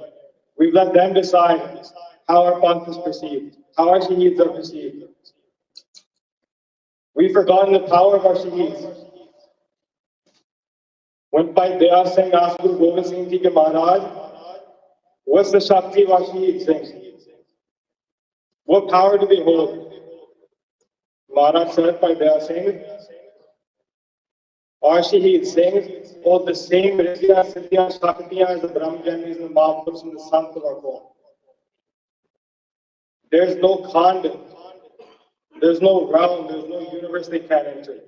We've let them decide how our Panth is perceived, how our Shaheeds are perceived. We've forgotten the power of our Shaheeds. When Bhai Daya Singh asked Guru Gobind Singh Ji ke Maharaj, what's the Shakti of our Shaheed Singhs? What power do they hold? Maharaj said, Bhai Daya Singh, our Shaheed Singhs hold the same Riddhya, Siddhya, Shaktiya as the Brahmajanis and the Mahapurushs and the sons of our form. There's no Khand, there's no realm, there's no universe they can't enter.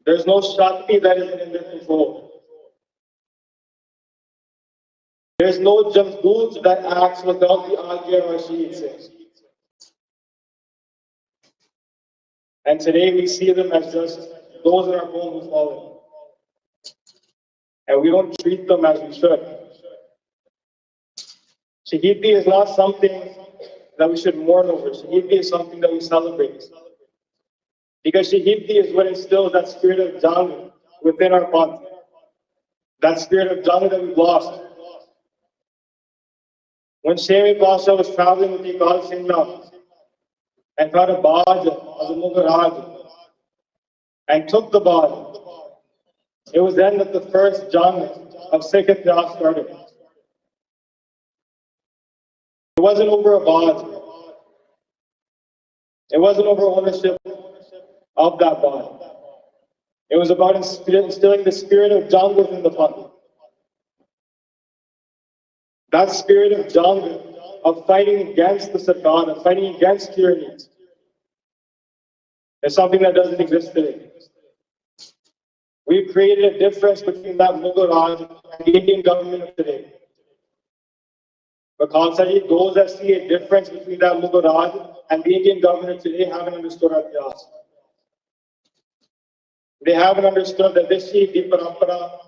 There's no Shakti that isn't in their control. There's no Jamdoot that acts without the Agya of our Shaheed Singhs. And today we see them as just those in our home who fallen. And we don't treat them as we should. Shaheedi is not something that we should mourn over. Shaheedi is something that we celebrate. Because Shaheedi is what instills that spirit of Jang within our Panth. That spirit of Jang that we've lost. When Shemi Pasha was traveling with Iqbal Singh and got a Baj of the Mughal Raj and took the Baj, it was then that the first Jang of Sikh Ittihad started. It wasn't over a Baj. It wasn't over ownership of that bond. It was about instilling the spirit of Jang within the Panth. That spirit of Jang, of fighting against the Sarkar, of fighting against tyranny, is something that doesn't exist today. We've created a difference between that Mughal Raj and the Indian government of today. But Khalsa Ji, those that see a difference between that Mughal Raj and the Indian government today haven't understood our Ittihas. They haven't understood that this Shaheedi Parampara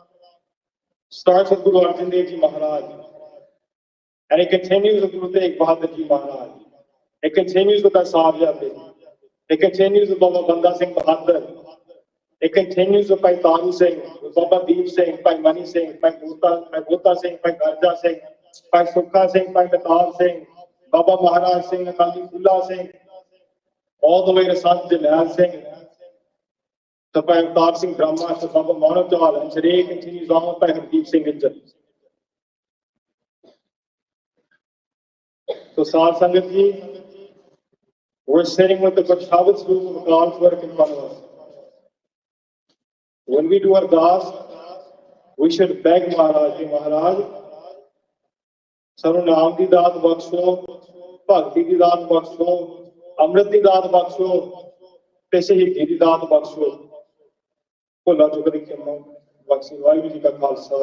starts with Guru Arjan Dev Ji Maharaj. And it continues with Guru Tegh Bahadur Ji Maharaj. It continues with our Sahibzade. It continues with Baba Banda Singh Bahadur. It continues with Bhai Taru Singh, with Baba Deep Singh, Bhai Mani Singh, Bhai Bhota Singh, Bhai Garja Singh, Bhai Sukha Singh, Bhai Mehtab Singh, Baba Maharaj Singh, Akali Phula Singh. all the way to Sant Janelle Singh, to by Avtar Singh Brahma, to Baba Manav Chawal, and today continues on by Hardeep Singh Nijjar. So Saad Sangat ji, we're sitting with the Gurshawat group of Akal Purakh in front of us. When we do Ardas, we should beg Maharaj ji, Maharaj, ਸਾਨੂੰ ਨਾਮ ਦੀ ਦਾਤ ਬਖਸ਼ੋ, ਭਗਤੀ ਦੀ ਦਾਤ ਬਖਸ਼ੋ, ਅੰਮ੍ਰਿਤ ਦੀ ਦਾਤ ਬਖਸ਼ੋ ਤੇ ਸ਼ਹੀਦੀ ਦੀ ਦਾਤ ਬਖਸ਼ੋ। ਭੁੱਲਾ ਚੁੱਕ ਦੀ ਖਿਮਾ ਬਖਸ਼ੀ। ਵਾਹਿਗੁਰੂ ਜੀ ਕਾ ਖਾਲਸਾ,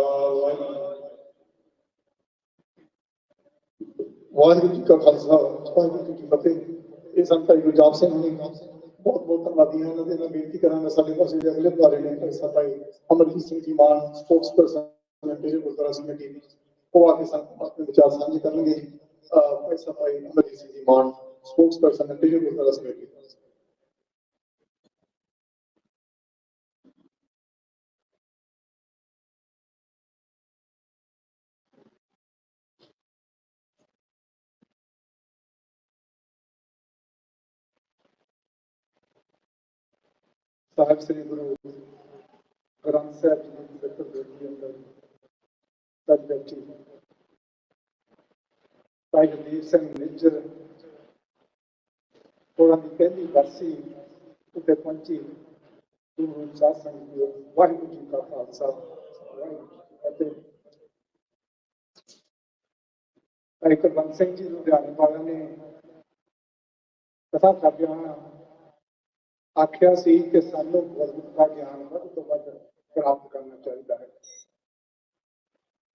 ਵਾਹਿਗੁਰੂ ਜੀ ਕਾ ਖਾਲਸਾ, ਵਾਹਿਗੁਰੂ ਜੀ ਕੀ ਫਤਿਹ। ਇਹ ਸੰਤ ਭਾਈ ਗੁਰਜਾਪ ਸਿੰਘ ਜੀ ਬਹੁਤ ਬਹੁਤ ਧੰਨਵਾਦੀ ਹਾਂ। ਇਹਨਾਂ ਦੇ ਮੈਂ ਬੇਨਤੀ ਕਰਾਂਗਾ ਸਾਡੇ ਪਾਸੇ ਦੇ ਅਗਲੇ ਬੁਲਾਰੇ ਨੇ ਭਾਈ ਭਾਈ ਅਮਰਜੀਤ ਸਿੰਘ ਜੀ ਮਾਨ, ਸਪੋਕਸਪਰਸਨ ਗੁਰਦੁਆਰਾ ਕਮੇਟੀ, ਉਹ ਆ ਕੇ ਸਾਨੂੰ ਆਪਣੇ ਵਿਚਾਰ ਸਾਂਝੇ ਕਰਨਗੇ। ਭਾਈ ਭਾਈ ਅਮਰਜੀਤ ਸਿੰਘ ਜੀ ਮਾਨ, ਸਪੋਕਸਪਰਸਨ ਗੁਰਦੁਆਰਾ ਕਮੇਟੀ। ਸਾਹਿਬ ਸ੍ਰੀ ਗੁਰੂ ਗ੍ਰੰਥ ਸਾਹਿਬ ਜੀ ਦੀ ਪਵਿੱਤਰ ਬੇਟੀ ਅੰਦਰ ਸੱਜ ਬੈਠੀ ਭਾਈ ਹਰਦੀਪ ਸਿੰਘ ਨਿੱਜਰ ਉਹਨਾਂ ਦੀ ਪਹਿਲੀ ਬਰਸੀ ਉੱਤੇ ਪਹੁੰਚੀ। ਗੁਰੂ ਸਾਹਿਬ ਸੰਗਤ ਜੀ, ਵਾਹਿਗੁਰੂ ਜੀ ਕਾ ਖਾਲਸਾ, ਵਾਹਿਗੁਰੂ ਜੀ ਕੀ ਫਤਿਹ। ਭਾਈ ਕੁਲਵੰਤ ਸਿੰਘ ਜੀ ਲੁਧਿਆਣੇ ਵਾਲਿਆਂ ਨੇ ਕਥਾ ਕਰਦਿਆਂ ਆਖਿਆ ਸੀ ਕਿ ਸਾਨੂੰ ਗੁਰਮਤਿ ਦਾ ਗਿਆਨ ਵੱਧ ਤੋਂ ਵੱਧ ਪ੍ਰਾਪਤ ਕਰਨਾ ਚਾਹੀਦਾ ਹੈ,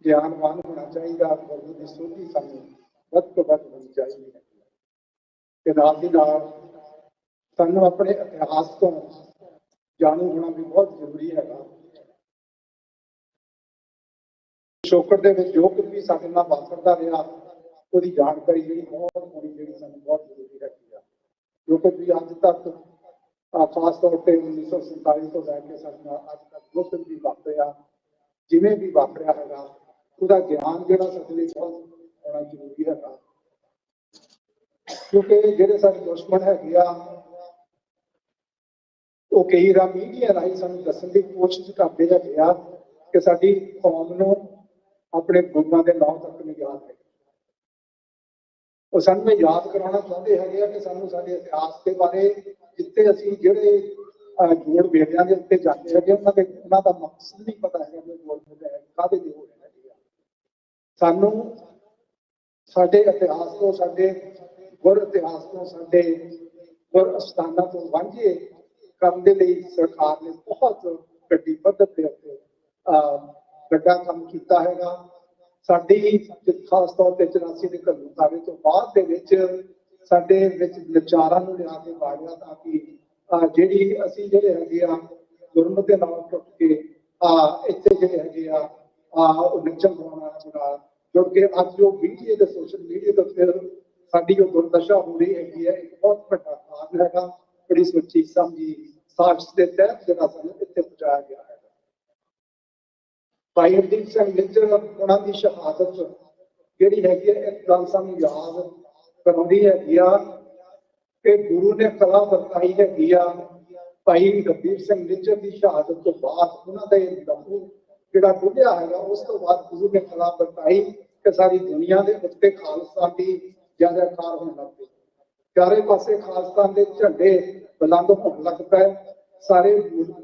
ਗਿਆਨਵਾਨ ਹੋਣਾ ਚਾਹੀਦਾ, ਗੁਰਮਤਿ ਦੀ ਸੋਝੀ ਸਾਨੂੰ ਵੱਧ ਤੋਂ ਵੱਧ ਹੋਣੀ ਚਾਹੀਦੀ ਹੈ। ਤੇ ਨਾਲ ਦੀ ਨਾਲ ਸਾਨੂੰ ਆਪਣੇ ਇਤਿਹਾਸ ਤੋਂ ਜਾਣੂ ਹੋਣਾ ਵੀ ਬਹੁਤ ਜ਼ਰੂਰੀ ਹੈਗਾ। ਪਿਛੋਕੜ ਦੇ ਵਿੱਚ ਜੋ ਕੁਝ ਵੀ ਸਾਡੇ ਨਾਲ ਵਾਪਰਦਾ ਰਿਹਾ, ਉਹਦੀ ਜਾਣਕਾਰੀ ਜਿਹੜੀ ਬਹੁਤ ਹੋਣੀ ਜਿਹੜੀ ਸਾਨੂੰ ਬਹੁਤ ਜ਼ਰੂਰੀ ਹੈਗੀ ਆ। ਜੋ ਕੁਝ ਵੀ ਅੱਜ ਤੱਕ ਖਾਸ ਤੌਰ ਤੇ 1947 ਤੋਂ ਲੈ ਕੇ ਸਾਡੇ ਨਾਲ ਅੱਜ ਤੱਕ ਜੋ ਕੁਝ ਵੀ ਵਾਪਰਿਆ, ਜਿਵੇਂ ਵੀ ਵਾਪਰਿਆ ਹੈਗਾ, ਉਹਦਾ ਗਿਆਨ ਜਿਹੜਾ ਸਾਡੇ ਲਈ ਬਹੁਤ ਹੋਣਾ ਜ਼ਰੂਰੀ ਹੈਗਾ। ਕਿਉਂਕਿ ਜਿਹੜੇ ਸਾਡੇ ਦੁਸ਼ਮਣ ਹੈਗੇ ਆ, ਉਹ ਕਈ ਵਾਰ ਮੀਡੀਆ ਰਾਹੀਂ ਸਾਨੂੰ ਦੱਸਣ ਦੀ ਕੋਸ਼ਿਸ਼ ਕਰਦੇ ਹੈਗੇ ਆ ਕਿ ਸਾਡੀ ਕੌਮ ਨੂੰ ਆਪਣੇ ਗੁਰੂਆਂ ਦੇ ਨਾਮ ਤੱਕ ਨਹੀਂ ਯਾਦ ਹੈ। ਉਹ ਸਾਨੂੰ ਇਹ ਯਾਦ ਕਰਾਉਣਾ ਚਾਹੁੰਦੇ ਹੈਗੇ ਆ ਕਿ ਸਾਨੂੰ ਸਾਡੇ ਇਤਿਹਾਸ ਦੇ ਬਾਰੇ, ਜਿੱਥੇ ਅਸੀਂ ਜਿਹੜੇ ਜੋੜ ਮੇਲਿਆਂ ਦੇ ਉੱਤੇ ਜਾਂਦੇ ਹੈਗੇ, ਉਹਨਾਂ ਦਾ ਮਕਸਦ ਨਹੀਂ ਪਤਾ ਹੈਗਾ ਕਿ ਜੋੜ ਮੇਲੇ ਕਾਹਦੇ ਲਈ ਹੋ ਰਹੇ ਹੈਗੇ ਆ। ਸਾਨੂੰ ਸਾਡੇ ਇਤਿਹਾਸ ਤੋਂ, ਸਾਡੇ ਗੁਰ ਇਤਿਹਾਸ ਤੋਂ, ਸਾਡੇ ਗੁਰ ਅਸਥਾਨਾਂ ਤੋਂ ਵਾਂਝੇ ਕਰਨ ਦੇ ਲਈ ਸਰਕਾਰ ਨੇ ਬਹੁਤ ਵੱਡੀ ਪੱਧਰ ਤੇ ਉੱਤੇ ਵੱਡਾ ਕੰਮ ਕੀਤਾ ਹੈਗਾ। ਸਾਡੀ ਖਾਸ ਤੌਰ ਤੇ 84 ਦੇ ਘੱਲੂਘਾਰੇ ਤੋਂ ਬਾਅਦ ਦੇ ਵਿੱਚ ਸਾਡੇ ਵਿੱਚ ਵਿਚਾਰਾਂ ਨੂੰ ਲਿਆ ਕੇ ਬਾੜਿਆ ਤਾਂ ਕਿ ਜਿਹੜੀ ਅਸੀਂ ਜਿਹੜੇ ਹੈਗੇ ਆ ਗੁਰਮਤਿ ਦੇ ਨਾਲ ਟੁੱਟ ਕੇ ਇੱਥੇ ਜਿਹੜੇ ਹੈਗੇ ਆ ਉਹ ਨੱਚਣ ਗਾਉਣਾ ਨਾਲ ਜੁੜ ਕੇ ਅੱਜ ਜੋ ਮੀਡੀਆ ਤੇ ਸੋਸ਼ਲ ਮੀਡੀਆ ਤੇ ਫਿਰ ਸਾਡੀ ਜੋ ਦੁਰਦਸ਼ਾ ਹੋ ਰਹੀ ਹੈਗੀ ਹੈ, ਇੱਕ ਬਹੁਤ ਵੱਡਾ ਕਾਰਨ ਹੈਗਾ। ਬੜੀ ਸੋਚੀ ਸਮਝੀ ਸਾਜ਼ਿਸ਼ ਦੇ ਤਹਿਤ ਜਿਹੜਾ ਸਾਨੂੰ ਇੱਥੇ ਪਹੁੰਚਾਇਆ ਗਿਆ ਹੈ। ਭਾਈ ਹਰਦੀਪ ਸਿੰਘ ਨਿੱਜਰ ਉਹਨਾਂ ਦੀ ਸ਼ਹਾਦਤ ਜਿਹੜੀ ਹੈਗੀ ਹੈ, ਇੱਕ ਗੱਲ ਸਾਨੂੰ ਯਾਦ ਕਰਾਉਂਦੀ ਹੈਗੀ ਆ ਕਿ ਗੁਰੂ ਨੇ ਕਲਾ ਵਰਤਾਈ ਹੈਗੀ ਆ। ਭਾਈ ਹਰਦੀਪ ਸਿੰਘ ਨਿੱਜਰ ਦੀ ਸ਼ਹਾਦਤ ਤੋਂ ਬਾਅਦ ਉਹਨਾਂ ਦਾ ਇਹ ਲਹੂ ਜਿਹੜਾ ਡੁੱਲਿਆ ਹੈਗਾ, ਉਸ ਤੋਂ ਬਾਅਦ ਗੁਰੂ ਨੇ ਕਲਾ ਵਰਤਾਈ ਕਿ ਸਾਰੀ ਦੁਨੀਆ ਦੇ ਉੱਤੇ ਖਾਲਸਾ ਦੀ ਜੈ-ਜੈਕਾਰ ਹੋਣ ਲੱਗ ਪਈ। ਚਾਰੇ ਪਾਸੇ ਖਾਲਸਾ ਦੇ ਝੰਡੇ ਬੁਲੰਦ ਹੋਣ ਲੱਗ ਪਏ। ਸਾਰੇ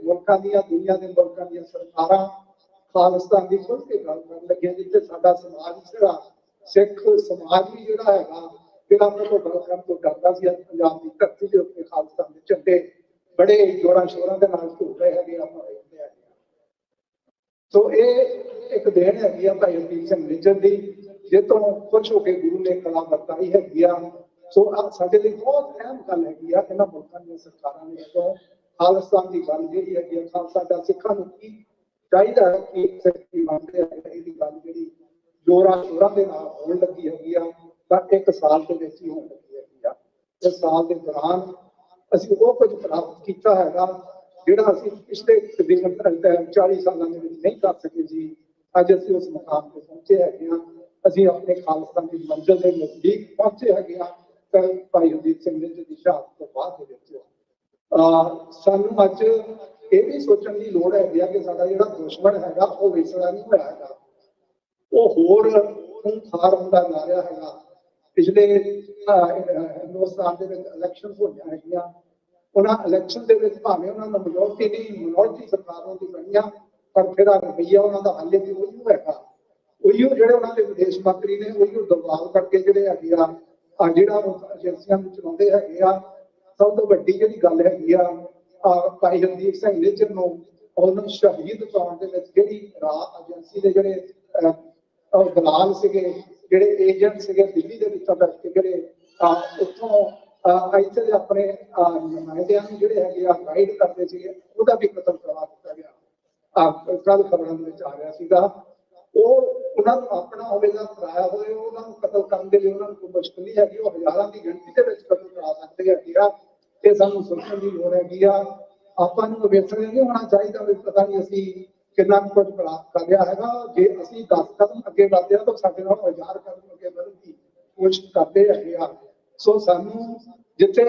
ਮੁਲਕਾਂ ਦੀਆਂ, ਦੁਨੀਆ ਦੇ ਮੁਲਕਾਂ ਦੀਆਂ ਸਰਕਾਰਾਂ ਖਾਲਿਸਤਾਨ ਦੀ ਖੁੱਲ੍ਹ ਕੇ ਗੱਲ ਕਰਨ ਲੱਗੀਆਂ। ਜਿੱਥੇ ਸਾਡਾ ਸਮਾਜ ਜਿਹੜਾ ਸਿੱਖ ਸਮਾਜ ਵੀ ਜਿਹੜਾ ਹੈਗਾ, ਜਿਹੜਾ ਆਪਣੇ ਤੋਂ ਗੱਲ ਕਰਨ ਤੋਂ ਡਰਦਾ ਸੀ, ਪੰਜਾਬ ਦੀ ਧਰਤੀ ਦੇ ਉੱਤੇ ਖਾਲਿਸਤਾਨ ਦੇ ਝੰਡੇ ਬੜੇ ਜੋਰਾਂ ਸ਼ੋਰਾਂ ਦੇ ਨਾਲ ਝੂਲ ਰਹੇ ਹੈਗੇ ਆਪਾਂ ਵੇਖਦੇ ਹੈਗੇ। ਸੋ ਇਹ ਇੱਕ ਦੇਣ ਹੈਗੀ ਆ ਭਾਈ ਹਰਦੀਪ ਸਿੰਘ ਨਿੱਜਰ ਦੀ, ਜਿਹ ਤੋਂ ਖੁਸ਼ ਹੋ ਕੇ ਗੁਰੂ ਨੇ ਕਲਾ ਵਰਤਾਈ ਹੈਗੀ ਆ। ਸੋ ਸਾਡੇ ਲਈ ਬਹੁਤ ਅਹਿਮ ਗੱਲ ਹੈਗੀ ਆ। ਇਹਨਾਂ ਮੁਲਕਾਂ ਦੀਆਂ ਸਰਕਾਰਾਂ ਨੇ ਜਦੋਂ ਖਾਲਿਸਤਾਨ ਦੀ ਗੱਲ ਜਿਹੜੀ ਹੈਗੀ ਆ, ਖਾਲਸਾ ਦਾ ਸਿੱਖਾਂ ਨੂੰ ਕੀ ਚਾਹੀਦਾ ਹੈ ਕਿ ਸਿੱਖੀ ਮੰਨਦੇ ਆ, ਇਹਦੀ ਗੱਲ ਜਿਹੜੀ ਜੋਰਾਂ ਸ਼ੋਰਾਂ ਦੇ ਨਾਲ ਹੋਣ ਲੱਗੀ ਹੈਗੀ ਆ, ਤਾਂ 1 ਸਾਲ ਦੇ ਵਿੱਚ ਹੀ ਹੋਣ ਲੱਗੀ ਹੈਗੀ ਆ। ਇਸ ਸਾਲ ਦੇ ਦੌਰਾਨ ਅਸੀਂ ਉਹ ਕੁਝ ਪ੍ਰਾਪਤ ਕੀਤਾ ਹੈਗਾ ਜਿਹੜਾ ਅਸੀਂ ਪਿਛਲੇ ਤਕਰੀਬਨ 40 ਸਾਲਾਂ ਦੇ ਵਿੱਚ ਨਹੀਂ ਕਰ ਸਕੇ ਜੀ। ਅੱਜ ਅਸੀਂ ਉਸ ਮੁਕਾਮ ਤੇ ਪਹੁੰਚੇ ਹੈਗੇ ਹਾਂ। ਅਸੀਂ ਆਪਣੇ ਖਾਲਿਸਤਾਨ ਦੀ ਮੰਜ਼ਿਲ ਦੇ ਨਜ਼ਦੀਕ ਪਹੁੰਚੇ ਹੈਗੇ ਹਾਂ। ਭਾਈ ਹਰਦੀਪ ਸਿੰਘ ਨਿੱਜਰ ਦੀ ਸ਼ਹਾਦਤ ਤੋਂ ਬਾਅਦ ਦੇ ਵਿੱਚ ਸਾਨੂੰ ਅੱਜ ਇਹ ਵੀ ਸੋਚਣ ਦੀ ਲੋੜ ਹੈਗੀ ਆ ਕਿ ਸਾਡਾ ਜਿਹੜਾ ਦੁਸ਼ਮਣ ਹੈਗਾ ਉਹ ਵਿਸੜਾ ਨਹੀਂ ਹੋਇਆ ਹੈਗਾ, ਉਹ ਹੋਰ ਖੂੰਖਾਰ ਹੁੰਦਾ ਜਾ ਰਿਹਾ ਹੈਗਾ। ਪਿਛਲੇ ਹਿੰਦੁਸਤਾਨ ਦੇ ਵਿੱਚ ਇਲੈਕਸ਼ਨ ਹੋਈਆਂ ਹੈਗੀਆਂ, ਉਹਨਾਂ ਇਲੈਕਸ਼ਨ ਦੇ ਵਿੱਚ ਭਾਵੇਂ ਉਹਨਾਂ ਨੂੰ ਮਿਨੋਰਟੀ ਨਹੀਂ ਮਿਨੋਰਟੀ ਸਰਕਾਰਾਂ ਦੀ ਬਣੀਆਂ, ਪਰ ਫਿਰ ਰਵੱਈਆ ਉਹਨਾਂ ਦਾ ਹਾਲੇ ਵੀ ਉਹੀ ਹੈਗਾ। ਉਹੀਓ ਜਿਹੜੇ ਉਹਨਾਂ ਦੇ ਵਿਦੇਸ਼ ਮੰਤਰੀ ਨੇ ਉਹੀਓ ਦਬਾਅ ਕਰਕੇ ਜਿਹੜੇ ਹੈਗੇ ਆ ਜਿਹੜਾ ਏਜੰਸੀਆਂ ਨੂੰ ਚਲਾਉਂਦੇ ਹੈਗੇ ਆ। ਸਭ ਤੋਂ ਵੱਡੀ ਜਿਹੜੀ ਗੱਲ ਹੈਗੀ ਆ ਭਾਈ ਹਰਦੀਪ ਸਿੰਘ ਨਿੱਜਰ ਨੂੰ ਉਹਨੂੰ ਸ਼ਹੀਦ ਪਾਉਣ ਦੇ ਵਿੱਚ ਜਿਹੜੀ ਏਜੰਸੀ ਦੇ ਜਿਹੜੇ ਦਲਾਲ ਸੀਗੇ, ਜਿਹੜੇ ਏਜੰਟ ਸੀਗੇ ਦਿੱਲੀ ਦੇ ਵਿੱਚੋਂ ਕਰਕੇ ਜਿਹੜੇ ਉੱਥੋਂ ਇੱਥੇ ਦੇ ਆਪਣੇ ਨੁਮਾਇੰਦਿਆਂ ਨੂੰ ਜਿਹੜੇ ਹੈਗੇ ਆ ਗਾਈਡ ਕਰਦੇ ਸੀਗੇ, ਉਹਦਾ ਵੀ ਕਤਲ ਕਰਵਾ ਦਿੱਤਾ ਗਿਆ। ਕੱਲ ਖਬਰਾਂ ਦੇ ਵਿੱਚ ਆ ਰਿਹਾ ਸੀਗਾ। ਉਹ ਉਹਨਾਂ ਨੂੰ ਆਪਣਾ ਹੋਵੇਗਾ ਕਰਾਇਆ ਹੋਏ, ਉਹਨਾਂ ਨੂੰ ਕਤਲ ਕਰਨ ਦੇ ਲਈ ਉਹਨਾਂ ਨੂੰ ਕੋਈ ਮੁਸ਼ਕਿਲ ਨਹੀਂ ਹੈਗੀ, ਉਹ ਹਜ਼ਾਰਾਂ ਦੀ ਗਿਣਤੀ ਦੇ ਵਿੱਚ ਕਤਲ ਕਰਾ ਸਕਦੇ ਹੈਗੇ ਆ। ਤੇ ਸਾਨੂੰ ਸੋਚਣ ਦੀ ਲੋੜ ਹੈਗੀ ਆ। ਆਪਾਂ ਨੂੰ ਵੇਖਣ ਨਹੀਂ ਹੋਣਾ ਚਾਹੀਦਾ ਵੀ ਪਤਾ ਨਹੀਂ ਅਸੀਂ ਕਿੰਨਾ ਕੁਝ ਪ੍ਰਾਪਤ ਕਰ ਰਿਹਾ ਹੈਗਾ। ਜੇ ਅਸੀਂ 10 ਕਦਮ ਅੱਗੇ ਵਧਦੇ ਹਾਂ ਤਾਂ ਸਾਡੇ ਨਾਲ 1000 ਕਦਮ ਅੱਗੇ ਵਧਣ ਦੀ ਕੋਸ਼ਿਸ਼ ਕਰਦੇ ਹੈਗੇ ਆ। ਸੋ ਸਾਨੂੰ ਜਿੱਥੇ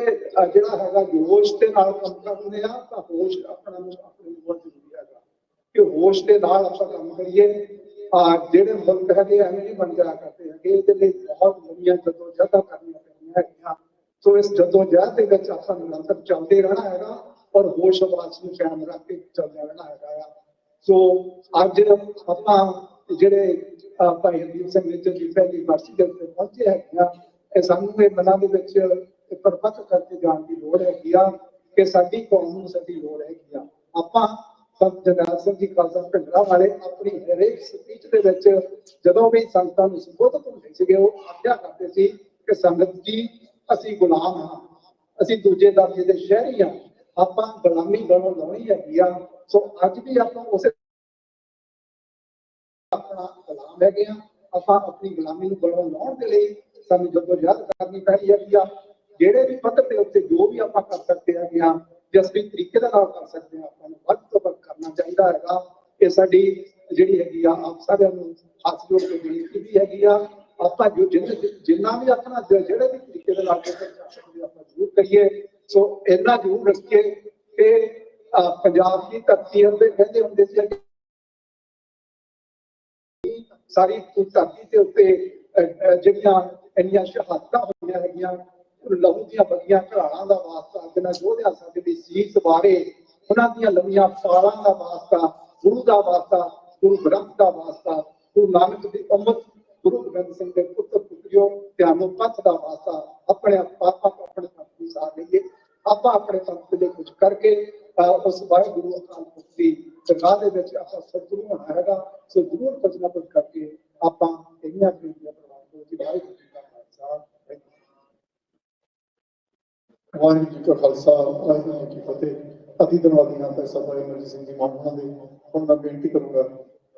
ਜਿਹੜਾ ਹੈਗਾ ਜੋਸ਼ ਦੇ ਨਾਲ ਕੰਮ ਕਰਦੇ ਆ ਤਾਂ ਹੋਸ਼ ਆਪਣਾ ਆਪਣੇ ਬਹੁਤ ਜ਼ਰੂਰੀ ਹੈਗਾ ਕਿ ਹੋਸ਼ ਦੇ ਨਾਲ ਆਪਾਂ ਕੰਮ ਕਰੀਏ। ਜਿਹੜੇ ਮੁਲਕ ਹੈਗੇ ਐਵੇਂ ਨਹੀਂ ਬਣ ਜਾ ਕਰਦੇ ਹੈਗੇ, ਇਹਦੇ ਲਈ ਬਹੁਤ ਵਧੀਆ ਜਦੋਜਹਿਦਾਂ ਕਰਨੀਆਂ ਪੈਂਦੀਆਂ ਹੈਗੀਆਂ। ਸੋ ਇਸ ਜਦੋਜਹਿਦ ਦੇ ਵਿੱਚ ਆਪਾਂ ਨਿਰੰਤਰ ਚੱਲਦੇ ਰਹਿਣਾ ਹੈਗਾ ਔਰ ਹੋਸ਼ ਆਵਾਜ਼ ਨੂੰ ਕਾਇਮ ਰੱਖ ਕੇ ਚੱਲਦਾ ਰਹਿਣਾ ਹੈਗਾ ਆ। ਸੋ ਅੱਜ ਆਪਾਂ ਜਿਹੜੇ ਭਾਈ ਹਰਦੀਪ ਸਿੰਘ ਨਿੱਜਰ ਦੀ ਪਹਿਲੀ ਬਰਸੀ ਦੇ ਉੱਤੇ ਪਹੁੰਚੇ ਹੈਗੇ ਆ, ਇਹ ਸਾਨੂੰ ਇਹ ਮਨਾਂ ਦੇ ਵਿੱਚ ਪਰਪੱਕ ਕਰਕੇ ਜਾਣ ਦੀ ਲੋੜ ਹੈਗੀ ਆ ਕਿ ਸਾਡੀ ਕੌਮ ਨੂੰ ਸਾਡੀ ਲੋੜ ਹੈਗੀ ਆ। ਆਪਾਂ ਸੰਤ ਜਰਨੈਲ ਸਿੰਘ ਜੀ ਖਾਲਸਾ ਭਿੰਡਰਾਂ ਵਾਲੇ ਆਪਣੀ ਹਰੇਕ ਸਪੀਚ ਦੇ ਵਿੱਚ ਜਦੋਂ ਵੀ ਸੰਗਤਾਂ ਨੂੰ ਸੰਬੋਧਨ ਹੁੰਦੇ ਸੀਗੇ ਉਹ ਆਖਿਆ ਕਰਦੇ ਸੀ ਕਿ ਸੰਗਤ ਜੀ ਅਸੀਂ ਗੁਲਾਮ ਹਾਂ, ਅਸੀਂ ਦੂਜੇ ਦਰਜੇ ਦੇ ਸ਼ਹਿਰੀ ਹਾਂ, ਆਪਾਂ ਗੁਲਾਮੀ ਗਲੋਂ ਲਾਉਣੀ ਹੈਗੀ ਆ। ਸੋ ਅੱਜ ਵੀ ਆਪਾਂ ਉਸੇ ਆਪਣਾ ਗੁਲਾਮ ਹੈਗੇ ਆ, ਆਪਾਂ ਆਪਣੀ ਗੁਲਾਮੀ ਨੂੰ ਗਲੋਂ ਲਾਉਣ ਦੇ ਲਈ ਸਾਨੂੰ ਜਦੋਜਹਿਦ ਕਰਨੀ ਪੈਣੀ ਹੈਗੀ ਆ। ਜਿਹੜੇ ਵੀ ਪੱਧਰ ਦੇ ਉੱਤੇ ਜੋ ਵੀ ਆਪਾਂ ਕਰ ਸਕਦੇ ਹੈਗੇ ਆ, ਜਸਵੀ ਤਰੀਕੇ ਦੇ ਨਾਲ ਕਰ ਸਕਦੇ ਹਾਂ, ਆਪਾਂ ਨੂੰ ਵੱਧ ਤੋਂ ਵੱਧ ਕਰਨਾ ਚਾਹੀਦਾ ਹੈਗਾ। ਇਹ ਸਾਡੀ ਜਿਹੜੀ ਹੈਗੀ ਆ ਆਪ ਸਾਰਿਆਂ ਨੂੰ ਹੱਥ ਜੋੜ ਕੇ ਬੇਨਤੀ ਵੀ ਹੈਗੀ ਆ। ਆਪਾਂ ਜੋ ਜਿੰਨਾ ਵੀ ਆਪਣਾ ਜਿਹੜੇ ਵੀ ਤਰੀਕੇ ਦੇ ਨਾਲ ਕਰ ਸਕਦੇ ਆਪਾਂ ਜ਼ਰੂਰ ਕਰੀਏ। ਸੋ ਇੰਨਾ ਜ਼ਰੂਰ ਰੱਖੀਏ ਕਿ ਪੰਜਾਬ ਦੀ ਧਰਤੀ ਹੁੰਦੇ ਕਹਿੰਦੇ ਹੁੰਦੇ ਸੀ ਸਾਰੀ ਧਰਤੀ ਦੇ ਉੱਤੇ ਜਿਹੜੀਆਂ ਇੰਨੀਆਂ ਸ਼ਹਾਦਤਾਂ ਹੋਈਆਂ ਹੈਗੀਆਂ, ਲਹੂ ਦੀਆਂ ਬਗੀਆਂ ਘਰਾਣਾ ਦਾ ਵਾਸਤਾ, ਜਿਹਨਾਂ ਯੋਧਿਆਂ ਸਾਡੇ ਦੀ ਸੀਸ ਬਾਰੇ ਉਹਨਾਂ ਦੀਆਂ ਲੰਮੀਆਂ ਪਾਲਾਂ ਦਾ ਵਾਸਤਾ, ਗੁਰੂ ਦਾ ਵਾਸਤਾ, ਗੁਰੂ ਗ੍ਰੰਥ ਦਾ ਵਾਸਤਾ, ਗੁਰੂ ਨਾਨਕ ਦੀ ਉਮਤ, ਗੁਰੂ ਗੋਬਿੰਦ ਸਿੰਘ ਦੇ ਪੁੱਤਰ ਪੁੱਤਰਿਓ ਧਿਆਨੋ ਪੰਥ ਦਾ ਵਾਸਤਾ। ਆਪਣੇ ਆਪਣੇ ਪੰਥ ਦੀ ਸਾਥ ਲਈਏ, ਆਪਾਂ ਆਪਣੇ ਪੰਥ ਦੇ ਕੁਝ ਕਰਕੇ ਉਸ ਵਾਹਿਗੁਰੂ ਅਕਾਲ ਪੁਰਖ ਦੀ ਦਰਗਾਹ ਦੇ ਵਿੱਚ ਆਪਾਂ ਸਤਿਗੁਰੂ ਹੋਣਾ ਹੈਗਾ। ਸੋ ਜ਼ਰੂਰ ਕੁਝ ਨਾ ਕੁਝ ਕਰਕੇ ਆਪਾਂ ਇੰਨੀਆਂ ਬੇਨਤੀਆਂ ਪ੍ਰਵਾਨ ਦੀ ਵਾਹਿਗੁਰੂ ਜੀ ਦਾ ਖਾਲਸਾ ਵਾਹਿਗੁਰੂ ਜੀ ਕਾ ਖਾਲਸਾ ਵਾਹਿਗੁਰੂ ਜੀ ਕੀ ਫਤਿਹ। ਅਤੀ ਧੰਨਵਾਦੀਆਂ ਪੈਸਾ ਭਾਈ ਅਮਰਜੀਤ ਸਿੰਘ ਜੀ ਮਾਨਣਾ ਦੇ ਹੁਣ ਮੈਂ ਬੇਨਤੀ ਕਰੂੰਗਾ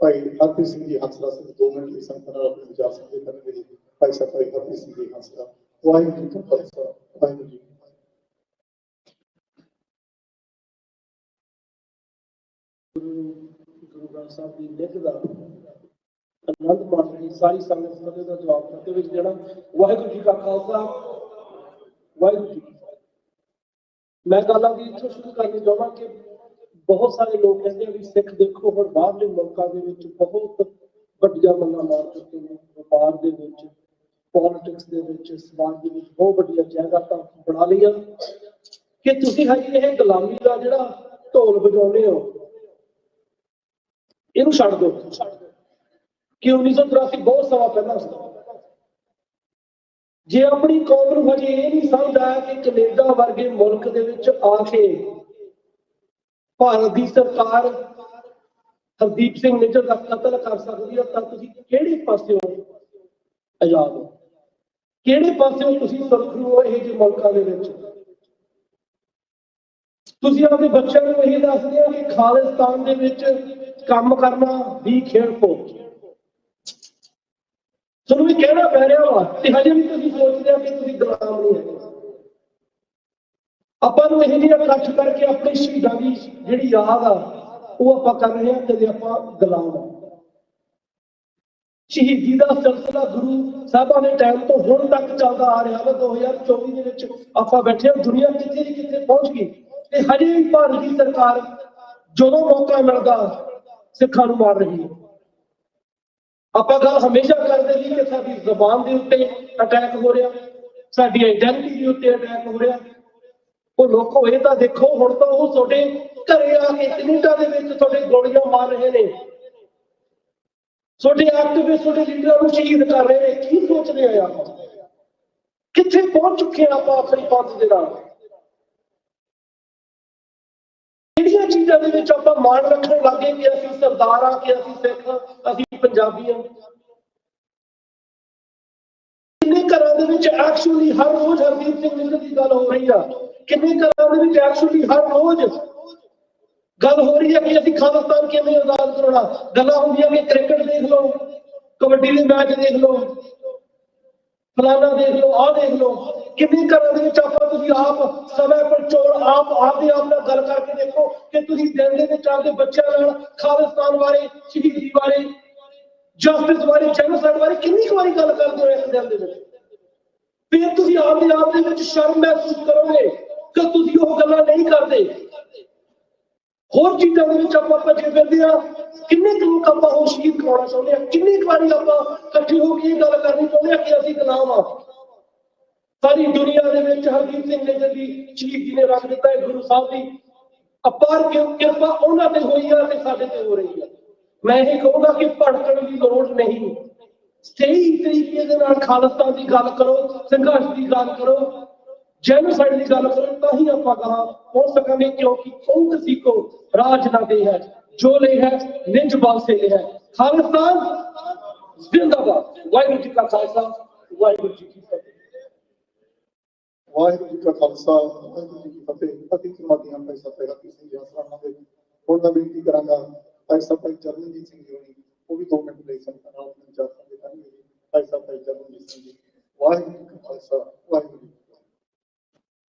ਭਾਈ ਹਰਪ੍ਰੀਤ ਸਿੰਘ ਜੀ ਹੰਸਰਾ ਸਿੰਘ 2 ਮਿੰਟ ਦੀ ਸੰਗਤ ਨਾਲ ਆਪਣੇ ਵਿਚਾਰ ਸਾਂਝੇ ਕਰਨਗੇ। ਭਾਈ ਸਾਹਿਬ ਭਾਈ ਹਰਪ੍ਰੀਤ ਸਿੰਘ ਜੀ ਹੰਸਰਾ। ਵਾਹਿਗੁਰੂ ਜੀ ਕਾ ਖਾਲਸਾ ਵਾਹਿਗੁਰੂ ਜੀ ਗੁਰੂ ਗ੍ਰੰਥ ਸਾਹਿਬ ਦੀ ਲਿਖ ਦਾ ਆਨੰਦ ਮਾਣ ਦੀ ਸਾਰੀ ਸੰਗਤ ਸਮੇਂ ਦਾ ਜਵਾਬ ਕਰਦੇ ਵਿੱਚ ਜਿਹੜਾ ਵਾਹਿਗੁਰੂ ਜੀ ਕਾ ਖਾਲਸਾ ਵਾਹਿਗੁਰੂ ਜੀ ਕੀ ਫਤਿਹ। ਮੈਂ ਗੱਲਾਂ ਦੀ ਇੱਥੋਂ ਸ਼ੁਰੂ ਕਰਨੀ ਚਾਹੁੰਦਾ ਕਿ ਬਹੁਤ ਸਾਰੇ ਲੋਕ ਕਹਿੰਦੇ ਆ ਵੀ ਸਿੱਖ ਦੇਖੋ ਹੁਣ ਬਾਹਰਲੇ ਮੁਲਕਾਂ ਦੇ ਵਿੱਚ ਬਹੁਤ ਵੱਡੀਆਂ ਮੱਲਾਂ ਮਾਰ ਚੁੱਕੇ ਨੇ, ਵਪਾਰ ਦੇ ਵਿੱਚ, ਪੋਲਿਟਿਕਸ ਦੇ ਵਿੱਚ, ਸਮਾਜ ਦੇ ਵਿੱਚ ਬਹੁਤ ਵੱਡੀਆਂ ਜਾਇਦਾਦਾਂ ਬਣਾ ਲਈਆਂ ਕਿ ਤੁਸੀਂ ਹਜੇ ਇਹ ਗੁਲਾਮੀ ਦਾ ਜਿਹੜਾ ਢੋਲ ਵਜਾਉਂਦੇ ਹੋ ਇਹਨੂੰ ਛੱਡ ਦਿਓ ਕਿ 1983 ਬਹੁਤ ਸਮਾਂ ਪਹਿਲਾਂ ਸੀ। ਜੇ ਆਪਣੀ ਕੌਮ ਨੂੰ ਹਜੇ ਇਹ ਨਹੀਂ ਸਮਝ ਆਇਆ ਕਿ ਕੈਨੇਡਾ ਵਰਗੇ ਮੁਲਕ ਦੇ ਵਿੱਚ ਆ ਕੇ ਭਾਰਤ ਦੀ ਸਰਕਾਰ ਹਰਦੀਪ ਸਿੰਘ ਨਿੱਜਰ ਦਾ ਕਤਲ ਕਰ ਸਕਦੀ ਹੈ, ਤਾਂ ਤੁਸੀਂ ਕਿਹੜੇ ਪਾਸਿਓਂ ਆਜ਼ਾਦ ਹੋ, ਕਿਹੜੇ ਪਾਸਿਓਂ ਤੁਸੀਂ ਸੁਰੱਖਿਅਤ ਹੋ ਇਹ ਜਿਹੇ ਮੁਲਕਾਂ ਦੇ ਵਿੱਚ। ਤੁਸੀਂ ਆਪਣੇ ਬੱਚਿਆਂ ਨੂੰ ਇਹ ਦੱਸਦੇ ਹੋ ਕਿ ਖਾਲਿਸਤਾਨ ਦੇ ਵਿੱਚ ਕੰਮ ਕਰਨਾ ਵੀ ਖੇਡ ਪੋ, ਤੁਹਾਨੂੰ ਵੀ ਕਹਿਣਾ ਪੈ ਰਿਹਾ ਵਾ ਤੇ ਹਜੇ ਵੀ ਤੁਸੀਂ ਸੋਚਦੇ ਹੋ ਕਿ ਤੁਸੀਂ ਗੁਲਾਮ ਨਹੀਂ ਹੈਗੇ। ਆਪਾਂ ਨੂੰ ਇਹ ਜਿਹੇ ਇਕੱਠ ਕਰਕੇ ਆਪਣੇ ਸ਼ਹੀਦਾਂ ਦੀ ਜਿਹੜੀ ਯਾਦ ਆ ਉਹ ਆਪਾਂ ਕਰ ਰਹੇ ਹਾਂ, ਕਦੇ ਆਪਾਂ ਗੁਲਾਮ ਆ। ਸ਼ਹੀਦੀ ਦਾ ਸਿਲਸਿਲਾ ਗੁਰੂ ਸਾਹਿਬਾਂ ਦੇ ਟਾਈਮ ਤੋਂ ਹੁਣ ਤੱਕ ਚੱਲਦਾ ਆ ਰਿਹਾ ਵਾ। 2024 ਦੇ ਵਿੱਚ ਆਪਾਂ ਬੈਠੇ ਹਾਂ, ਦੁਨੀਆ ਕਿੱਥੇ ਦੀ ਕਿੱਥੇ ਪਹੁੰਚ ਗਈ ਤੇ ਹਜੇ ਵੀ ਭਾਰਤ ਦੀ ਸਰਕਾਰ ਜਦੋਂ ਮੌਕਾ ਮਿਲਦਾ ਸਿੱਖਾਂ ਨੂੰ ਮਾਰ ਰਹੀ ਹੈ। ਆਪਾਂ ਗੱਲ ਹਮੇਸ਼ਾ ਕਰਦੇ ਸੀ ਕਿ ਸਾਡੀ ਜ਼ਬਾਨ ਦੇ ਉੱਤੇ ਅਟੈਕ ਹੋ ਰਿਹਾ, ਸਾਡੀ ਆਇਡੈਂਟੀਟੀ ਦੇ ਉੱਤੇ ਅਟੈਕ ਹੋ ਰਿਹਾ। ਉਹ ਲੋਕੋ ਇਹ ਤਾਂ ਦੇਖੋ, ਹੁਣ ਤਾਂ ਉਹ ਤੁਹਾਡੇ ਘਰੇ ਆ ਕੇ ਕੈਨੇਡਾ ਦੇ ਵਿੱਚ ਤੁਹਾਡੇ ਗੋਲੀਆਂ ਮਾਰ ਰਹੇ ਨੇ, ਤੁਹਾਡੇ ਐਕਟਿਵਿਸਟ ਤੁਹਾਡੇ ਲੀਡਰਾਂ ਨੂੰ ਸ਼ਹੀਦ ਕਰ ਰਹੇ ਨੇ। ਕੀ ਸੋਚਦੇ ਆ ਆਪਾਂ? ਕਿੱਥੇ ਪਹੁੰਚ ਚੁੱਕੇ ਆ ਆਪਾਂ ਆਪਣੀ ਪੰਥ ਦੇ ਨਾਲ? ਕਿਹੜੀਆਂ ਚੀਜ਼ਾਂ ਦੇ ਵਿੱਚ ਆਪਾਂ ਮਾਣ ਰੱਖਣ ਲੱਗੇ ਕਿ ਅਸੀਂ ਸਰਦਾਰ ਆ, ਕਿ ਅਸੀਂ ਸਿੱਖ, ਅਸੀਂ ਪੰਜਾਬੀ ਹਾਂ? ਕਿੰਨੇ ਘਰਾਂ ਦੇ ਵਿੱਚ ਐਕਚੁਅਲੀ ਹਰ ਰੋਜ਼ ਹਰਦੀਪ ਸਿੰਘ ਨਿੱਜਰ ਦੀ ਗੱਲ ਹੋ ਰਹੀ ਆ? ਕਿੰਨੇ ਘਰਾਂ ਦੇ ਵਿੱਚ ਐਕਚੁਅਲੀ ਹਰ ਰੋਜ਼ ਗੱਲ ਹੋ ਰਹੀ ਹੈ ਕਿ ਅਸੀਂ ਖਾਲਿਸਤਾਨ ਕਿਵੇਂ ਆਜ਼ਾਦ ਕਰਾਉਣਾ? ਗੱਲਾਂ ਹੁੰਦੀਆਂ ਕਿ ਕ੍ਰਿਕਟ ਦੇਖ ਲਓ, ਕਬੱਡੀ ਦੇ ਮੈਚ ਦੇਖ ਲਓ, ਫਲਾਣਾ ਦੇਖ ਲਓ, ਆਹ ਦੇਖ ਲਓ। ਕਿੰਨੇ ਘਰਾਂ ਦੇ ਵਿੱਚ ਆਪਾਂ ਤੁਸੀਂ ਆਪ ਸਮੇਂ ਪਰ ਚੋਣ ਆਪਦੇ ਆਪ ਨਾਲ ਗੱਲ ਕਰਕੇ ਦੇਖੋ ਕਿ ਤੁਸੀਂ ਦਿਨ ਦੇ ਵਿੱਚ ਆਪਦੇ ਬੱਚਿਆਂ ਨਾਲ ਖਾਲਿਸਤਾਨ ਬਾਰੇ, ਸ਼ਹੀਦੀ ਬਾਰੇ, ਜਸਟਿਸ ਬਾਰੇ, ਜੈਨੋਸਾਈਡ ਬਾਰੇ ਕਿੰਨੀ ਕੁ ਵਾਰੀ ਗੱਲ ਕਰਦੇ ਹੋ ਇਸ ਦਿਨ ਦੇ ਵਿੱਚ? ਫਿਰ ਤੁਸੀਂ ਆਪਦੇ ਆਪ ਦੇ ਵਿੱਚ ਸ਼ਰਮ ਮਹਿਸੂਸ ਕਰੋਗੇ ਕਿ ਤੁਸੀਂ ਉਹ ਗੱਲਾਂ ਨਹੀਂ ਕਰਦੇ। ਹੋਰ ਚੀਜ਼ਾਂ ਦੇ ਵਿੱਚ ਆਪਾਂ ਭੱਜੇ ਫਿਰਦੇ ਆ। ਕਿੰਨੇ ਕੁ ਲੋਕ ਆਪਾਂ ਉਹ ਸ਼ਹੀਦ ਕਰਾਉਣਾ ਚਾਹੁੰਦੇ ਆ? ਕਿੰਨੀ ਕੁ ਵਾਰੀ ਆਪਾਂ ਇਕੱਠੇ ਹੋ ਕੇ ਇਹ ਗੱਲ ਕਰਨੀ ਚਾਹੁੰਦੇ ਆ ਕਿ ਅਸੀਂ ਗੁਲਾਮ ਆ? ਸਾਰੀ ਦੁਨੀਆ ਦੇ ਵਿੱਚ ਹਰਦੀਪ ਸਿੰਘ ਨਿੱਜਰ ਦੀ ਸ਼ਹੀਦੀ ਨੇ ਰੱਖ ਦਿੱਤਾ ਹੈ। ਗੁਰੂ ਸਾਹਿਬ ਦੀ ਅਪਾਰ ਕਿਰਪਾ ਉਹਨਾਂ ਤੇ ਹੋਈ ਆ ਤੇ ਸਾਡੇ ਤੇ ਹੋ ਰਹੀ ਆ। ਮੈਂ ਇਹ ਕਹੂੰਗਾ ਕਿ ਭੜਕਣ ਦੀ ਲੋੜ ਨਹੀਂ। ਸਹੀ ਤਰੀਕੇ ਦੇ ਨਾਲ ਖਾਲਿਸਤਾਨ ਦੀ ਗੱਲ ਕਰੋ, ਸੰਘਰਸ਼ ਦੀ ਗੱਲ ਕਰੋ, ਜੈਨੋਸਾਈਡ ਦੀ ਗੱਲ ਕਰੋ, ਤਾਂ ਹੀ ਆਪਾਂ ਕਹਾਂ ਹੋ ਸਕਾਂਗੇ। क्योंकि कौन किसी को राज ना दे है, जो ले है निज बल से ले है। खालिस्तान जिंदाबाद। वाहिगुरू जी का खालसा, वाहिगुरू जी की फतेह। ਵਾਹਿਗੁਰੂ ਜੀ ਕਾ ਖਾਲਸਾ, ਵਾਹਿਗੁਰੂ ਜੀ ਕੀ ਫਤਿਹ। ਅਤੀ ਧੰਨਵਾਦੀਆਂ ਭਾਈ ਸਾਹਿਬ ਹਰਦੀਪ ਸਿੰਘ ਜੀ ਆਸਰਾਣਾ ਦੇ। ਹੁਣ ਮੈਂ ਬੇਨਤੀ ਕਰਾਂਗਾ ਭਾਈ ਸਾਹਿਬ ਭਾਈ ਚਰਨਜੀਤ ਸਿੰਘ ਜੀ ਹੋਣੀ, ਉਹ ਵੀ 2 ਮਿੰਟ ਲਈ ਸੰਗਤਾਂ ਨਾਲ ਵਿਚਾਰ ਸਾਂਝੇ ਕਰਨਗੇ। ਭਾਈ ਸਾਹਿਬ ਭਾਈ ਚਰਨਜੀਤ ਸਿੰਘ ਜੀ। ਵਾਹਿਗੁਰੂ ਜੀ ਕਾ ਖਾਲਸਾ, ਵਾਹਿਗੁਰੂ ਜੀ।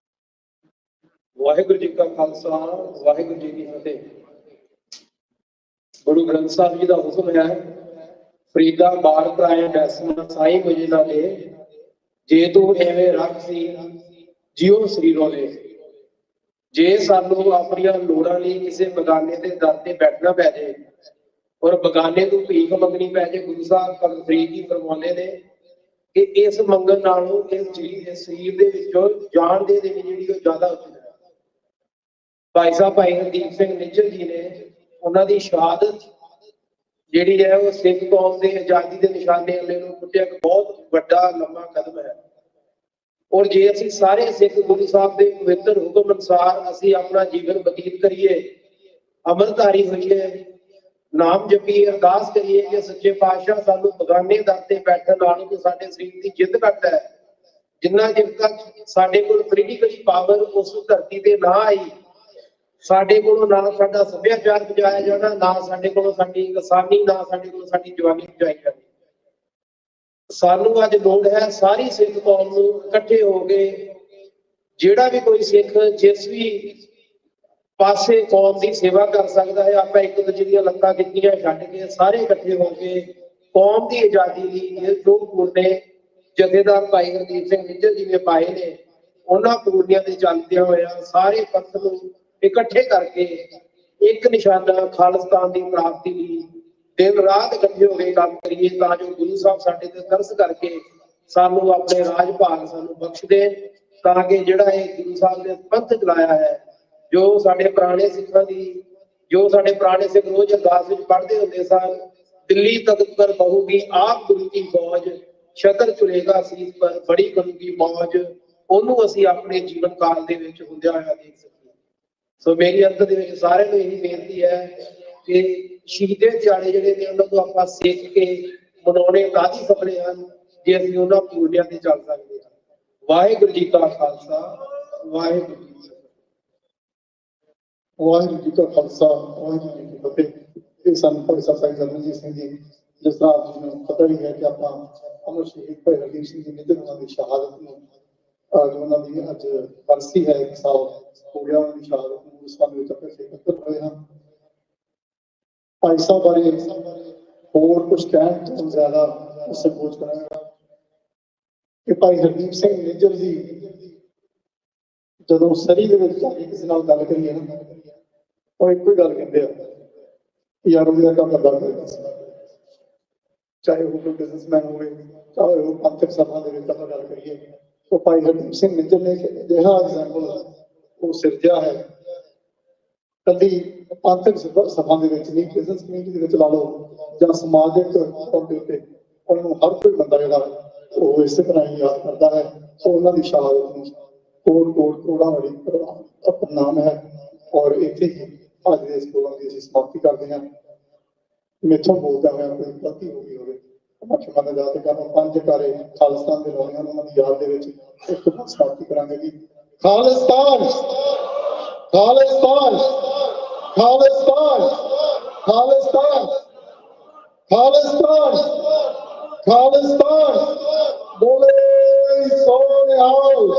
ਵਾਹਿਗੁਰੂ ਜੀ ਕਾ ਖਾਲਸਾ, ਵਾਹਿਗੁਰੂ ਜੀ ਕੀ ਫਤਿਹ। ਗੁਰੂ ਗ੍ਰੰਥ ਸਾਹਿਬ ਜੀ ਦਾ ਹੁਕਮ ਹੈ, ਫਰੀਦਾ ਬਾਰ ਪ੍ਰਾਇ ਬੈਸਣਾ ਸਾਈ ਮੁਝੇ ਨਾ ਦੇ, ਜੇ ਤੂੰ ਐਵੇਂ ਰੱਖ ਸੀ ਜਿਉ ਸਰੀਰੋਂ ਲੈ। ਜੇ ਸਾਨੂੰ ਆਪਣੀਆਂ ਲੋੜਾਂ ਲਈ ਕਿਸੇ ਬਗਾਨੇ ਦੇ ਦਰ ਤੇ ਬੈਠਣਾ ਪੈ ਜਾਏ ਔਰ ਬਗਾਨੇ ਤੋਂ ਭੀਖ ਮੰਗਣੀ ਪੈ ਜਾਏ, ਗੁਰੂ ਸਾਹਿਬ ਭਗਤ ਫਰੀਦ ਜੀ ਫਰਮਾਉਂਦੇ ਨੇ ਕਿ ਇਸ ਮੰਗਣ ਨਾਲੋਂ ਇਸ ਸਰੀਰ ਦੇ ਵਿੱਚੋਂ ਜਾਨ ਦੇ ਦੇਣੀ ਜਿਹੜੀ ਉਹ ਜ਼ਿਆਦਾ ਉੱਚੀ ਹੈ। ਭਾਈ ਸਾਹਿਬ ਭਾਈ ਹਰਦੀਪ ਸਿੰਘ ਨਿੱਜਰ ਜੀ ਨੇ, ਉਹਨਾਂ ਦੀ ਸ਼ਹਾਦਤ ਜਿਹੜੀ ਹੈ ਉਹ ਸਿੱਖ ਕੌਮ ਦੇ ਆਜ਼ਾਦੀ ਦੇ ਨਿਸ਼ਾਨੇ ਵਾਲੇ ਨੂੰ ਪੁੱਟਿਆ ਇੱਕ ਬਹੁਤ ਵੱਡਾ ਲੰਮਾ ਕਦਮ ਹੈ। ਔਰ ਜੇ ਅਸੀਂ ਸਾਰੇ ਸਿੱਖ ਗੁਰੂ ਸਾਹਿਬ ਦੇ ਪਵਿੱਤਰ ਹੁਕਮ ਅਨੁਸਾਰ ਅਸੀਂ ਆਪਣਾ ਜੀਵਨ ਬਤੀਤ ਕਰੀਏ, ਅਮਰਧਾਰੀ ਹੋਈਏ, ਨਾਮ ਜਪੀਏ, ਅਰਦਾਸ ਕਰੀਏ ਕਿ ਸੱਚੇ ਪਾਤਸ਼ਾਹ ਸਾਨੂੰ ਬਗਾਨੇ ਦਰ ਤੇ ਬੈਠਣ ਨਾਲੋਂ ਤੇ ਸਾਡੇ ਸਰੀਰ ਦੀ ਜਿੱਦ ਕਰਦਾ ਹੈ। ਜਿੰਨਾ ਚਿਰ ਤੱਕ ਸਾਡੇ ਕੋਲ ਪੋਲੀਟੀਕਲੀ ਪਾਵਰ ਉਸ ਧਰਤੀ ਤੇ ਨਾ ਆਈ, ਸਾਡੇ ਕੋਲੋਂ ਨਾ ਸਾਡਾ ਸੱਭਿਆਚਾਰ ਬਚਾਇਆ ਜਾਣਾ, ਨਾ ਸਾਡੇ ਕੋਲੋਂ ਸਾਡੀ ਕਿਸਾਨੀ, ਨਾ ਸਾਡੇ ਕੋਲੋਂ ਸਾਡੀ ਜਵਾਨੀ ਬਚਾਈ ਜਾਣੀ। ਸਾਨੂੰ ਅੱਜ ਲੋੜ ਹੈ ਸਾਰੀ ਸਿੱਖ ਕੌਮ ਨੂੰ ਇਕੱਠੇ ਹੋ ਕੇ, ਜਿਹੜਾ ਵੀ ਕੋਈ ਸਿੱਖ ਜਿਸ ਵੀ ਪਾਸੇ ਕੌਮ ਦੀ ਸੇਵਾ ਕਰ ਸਕਦਾ ਹੈ, ਆਪਾਂ ਇੱਕ ਦੂਜੇ ਦੀਆਂ ਲੱਤਾਂ ਖਿੱਚੀਆਂ ਛੱਡ ਕੇ ਸਾਰੇ ਇਕੱਠੇ ਹੋ ਕੇ ਕੌਮ ਦੀ ਆਜ਼ਾਦੀ ਲਈ ਜੋ ਪੂਰਨੇ ਜਥੇਦਾਰ ਭਾਈ ਹਰਦੀਪ ਸਿੰਘ ਨਿੱਜਰ ਜੀ ਨੇ ਪਾਏ ਨੇ, ਉਹਨਾਂ ਪੂਰਨਿਆਂ ਦੇ ਚੱਲਦਿਆਂ ਹੋਇਆ ਸਾਰੇ ਪੰਥ ਨੂੰ ਇਕੱਠੇ ਕਰਕੇ ਇੱਕ ਨਿਸ਼ਾਨਾ ਖਾਲਿਸਤਾਨ ਦੀ ਪ੍ਰਾਪਤੀ ਲਈ ਦਿਨ ਰਾਤ ਇਕੱਠੇ ਹੋ ਕੇ ਕੰਮ ਕਰੀਏ, ਤਾਂ ਜੋ ਗੁਰੂ ਸਾਹਿਬ ਸਾਡੇ ਤੇ ਤਰਸ ਕਰਕੇ ਸਾਨੂੰ ਆਪਣੇ ਰਾਜ ਭਾਗ ਸਾਨੂੰ ਬਖਸ਼ ਦੇ, ਤਾਂ ਕਿ ਜਿਹੜਾ ਇਹ ਗੁਰੂ ਸਾਹਿਬ ਨੇ ਪੰਥ ਚਲਾਇਆ ਹੈ, ਜੋ ਸਾਡੇ ਪੁਰਾਣੇ ਸਿੱਖਾਂ ਦੀ, ਜੋ ਸਾਡੇ ਪੁਰਾਣੇ ਸਿੱਖ ਰੋਜ਼ ਅਰਦਾਸ ਵਿੱਚ ਪੜ੍ਹਦੇ ਹੁੰਦੇ ਸਨ, ਦਿੱਲੀ ਤਖਤ ਪਰ ਬਹੂਗੀ ਆਪ ਗੁਰੂ ਕੀ ਫੌਜ, ਛਤਰ ਚੁਲੇਗਾ ਸੀਸ ਪਰ ਬੜੀ ਬਣੂਗੀ ਮੌਜ, ਉਹਨੂੰ ਅਸੀਂ ਆਪਣੇ ਜੀਵਨ ਕਾਲ ਦੇ ਵਿੱਚ ਹੁੰਦਿਆਂ ਹੋਇਆ ਦੇਖ ਸਕੀਏ। ਸੋ ਮੇਰੀ ਅੰਤ ਦੇ ਵਿੱਚ ਸਾਰਿਆਂ ਨੂੰ ਇਹੀ ਬੇਨਤੀ ਹੈ ਕਿ ਸ਼ਹੀਦੇ ਦਿਹਾੜੇ ਜਿਹੜੇ ਨੇ ਉਹਨਾਂ ਨੂੰ ਆਪਾਂ ਸਿੱਖ ਕੇ ਮਨਾਉਣੇ ਕਾਹਦੀ ਸਫਲੇ ਹਨ ਜੇ ਅਸੀਂ ਉਹਨਾਂ ਪੂਰਨਿਆਂ ਤੇ ਚੱਲ ਸਕਦੇ ਹਾਂ। ਵਾਹਿਗੁਰੂ ਜੀ ਕਾ ਖਾਲਸਾ, ਵਾਹਿਗੁਰੂ ਜੀ ਕੀ ਫਤਿਹ। ਵਾਹਿਗੁਰੂ ਜੀ ਕਾ ਖਾਲਸਾ, ਵਾਹਿਗੁਰੂ ਜੀ ਕੀ ਫਤਿਹ। ਇਹ ਸਾਨੂੰ ਭਾਈ ਸਾਹਿਬ ਭਾਈ ਚਰਨਜੀਤ ਸਿੰਘ ਜੀ, ਜਿਸ ਤਰ੍ਹਾਂ ਆਪ ਜੀ ਨੂੰ ਪਤਾ ਹੀ ਹੈ ਕਿ ਆਪਾਂ ਅਮਰ ਸ਼ਹੀਦ ਭਾਈ ਹਰਦੀਪ ਸਿੰਘ ਜੀ ਨਿੱਜਰ ਉਹਨਾਂ ਦੀ ਸ਼ਹਾਦਤ ਨੂੰ, ਜੋ ਉਹਨਾਂ ਦੀ ਅੱਜ ਬਰਸੀ ਹੈ, 1 ਸਾਲ ਹੋ ਗਿਆ ਉਹਨਾਂ ਦੀ ਸ਼ਹਾਦਤ ਨੂੰ, ਉਸ ਸਮੇਂ ਵਿੱਚ ਇਕੱਠੇ ਹੋਏ ਹਾਂ। ਭਾਈ ਸਾਹਿਬ ਬਾਰੇ ਹੋਰ ਕੁਝ ਕਹਿਣ ਤੋਂ ਜ਼ਿਆਦਾ ਸੰਕੋਚ ਕਰਾਂਗਾ ਕਿ ਭਾਈ ਹਰਦੀਪ ਸਿੰਘ ਨਿੱਜਰ ਜੀ ਜਦੋਂ ਸਰੀ ਦੇ ਵਿੱਚ ਜਾ ਕੇ ਕਿਸੇ ਨਾਲ ਗੱਲ ਕਰੀਏ ਨਾ, ਉਹ ਇੱਕੋ ਹੀ ਗੱਲ ਕਹਿੰਦੇ ਆ ਕਿ ਯਾਰ ਉਹਦਾ ਕੰਮ ਕਰਦਾ ਸੀ, ਚਾਹੇ ਉਹ ਕੋਈ ਬਿਜ਼ਨਸਮੈਨ ਹੋਵੇ, ਚਾਹੇ ਉਹ ਪੰਥਕ ਸਭਾ ਦੇ ਵਿੱਚ ਆਪਾਂ ਗੱਲ ਕਰੀਏ। ਉਹ ਭਾਈ ਹਰਦੀਪ ਸਿੰਘ ਨਿੱਜਰ ਨੇ ਅਜਿਹਾ ਐਗਜ਼ਾਮਪਲ ਉਹ ਸਿਰਜਿਆ ਹੈ, ਕੱਲੀ ਪੰਥਕ ਸਭਾ ਦੇ ਵਿੱਚ ਨਹੀਂ, ਬਿਜ਼ਨਸ ਕਮਿਊਨਿਟੀ ਦੇ ਵਿੱਚ ਲਾ ਲਓ ਜਾਂ ਸਮਾਜਿਕ ਤੌਰ ਦੇ ਉੱਤੇ ਉਹਨੂੰ ਹਰ ਕੋਈ ਬੰਦਾ ਜਿਹੜਾ ਉਹ ਇਸੇ ਤਰ੍ਹਾਂ ਹੀ ਯਾਦ ਕਰਦਾ ਹੈ। ਸੋ ਉਹਨਾਂ ਦੀ ਸ਼ਹਾਦਤ ਨੂੰ ਕੋਟ ਕਰੋੜਾਂ ਵਾਲੀ ਪ੍ਰਣਾਮ ਹੈ। ਔਰ ਇੱਥੇ ਹੀ ਅੱਜ ਦੇ ਇਸ ਪ੍ਰੋਗਰਾਮ ਦੀ ਅਸੀਂ ਸਮਾਪਤੀ ਕਰਦੇ ਹਾਂ। ਮੇਥੋਂ ਬੋਲਦਾ ਹੋਇਆ ਕੋਈ ਗਲਤੀ ਹੋ ਗਈ ਹੋਵੇ ਮੈਂ ਖਿਮਾ ਦਾ ਯਾਦ ਕਰਨਾ। ਪੰਜ ਕਾਰੇ ਖਾਲਿਸਤਾਨ ਦੇ ਲੋਕਾਂ ਨੂੰ ਉਹਨਾਂ ਦੀ ਯਾਦ ਦੇ ਵਿੱਚ ਇੱਕ ਸਮਾਪਤੀ ਕਰਾਂਗੇ ਜੀ। ਖਾਲਿਸਤਾਨ ਖਾਲਿਸਤਾਨ ਖਾਲਿਸਤਾਨ ਖਾਲਿਸਤਾਨ ਖਾਲਿਸਤਾਨ ਖਾਲਿਸਤਾਨ ਬੋਲੇ ਸੋ ਨਿਹਾਲ।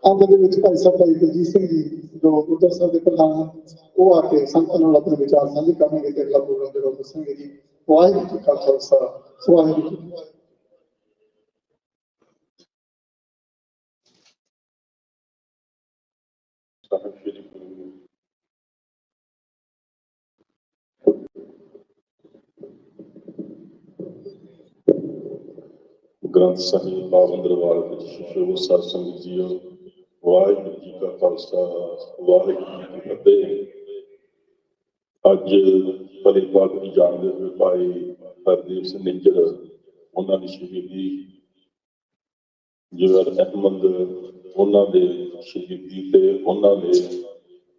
ਅੰਤ ਦੇ ਵਿੱਚ ਭਾਈ ਸਾਹਿਬ ਭਾਈ ਕੁਲਜੀਤ ਸਿੰਘ ਜੀ ਜੋ ਗੁਰਦੁਆਰਾ ਸਾਹਿਬ ਦੇ ਪ੍ਰਧਾਨ ਹਨ, ਉਹ ਆ ਕੇ ਸੰਗਤਾਂ ਨਾਲ ਆਪਣੇ ਵਿਚਾਰ ਸਾਂਝੇ ਕਰਨਗੇ ਤੇ ਅਗਲਾ ਪ੍ਰੋਗਰਾਮ ਜਿਹੜਾ ਦੱਸਾਂਗੇ ਜੀ। ਵਾਹਿਗੁਰੂ ਜੀ ਕਾ ਖਾਲਸਾ, ਵਾਹਿਗੁਰੂ ਜੀ ਕੀ ਫਤਿਹ। ਸਾਹਿਬ ਸ੍ਰੀ ਗੁਰੂ ਗ੍ਰੰਥ ਸਾਹਿਬ ਪਾਵਨ ਦਰਬਾਰ ਵਿੱਚ ਸ਼ਿਸ਼ੋ ਸਾਧ ਸੰਗਤ ਜੀਓ, ਵਾਹਿਗੁਰੂ ਜੀ ਕਾ ਖਾਲਸਾ, ਵਾਹਿਗੁਰੂ ਜੀ ਕੀ ਫਤਿਹ। ਅੱਜ ਭਲੇ ਬਾਤ ਨੂੰ ਜਾਣਦੇ ਹੋਏ ਭਾਈ ਹਰਦੀਪ ਸਿੰਘ ਨਿੱਜਰ ਉਹਨਾਂ ਦੀ ਸ਼ਹੀਦੀ, ਜਵਾਹਰ ਅਹਿਮਦ ਉਹਨਾਂ ਦੇ ਸ਼ਹੀਦੀ ਤੇ ਉਹਨਾਂ ਦੇ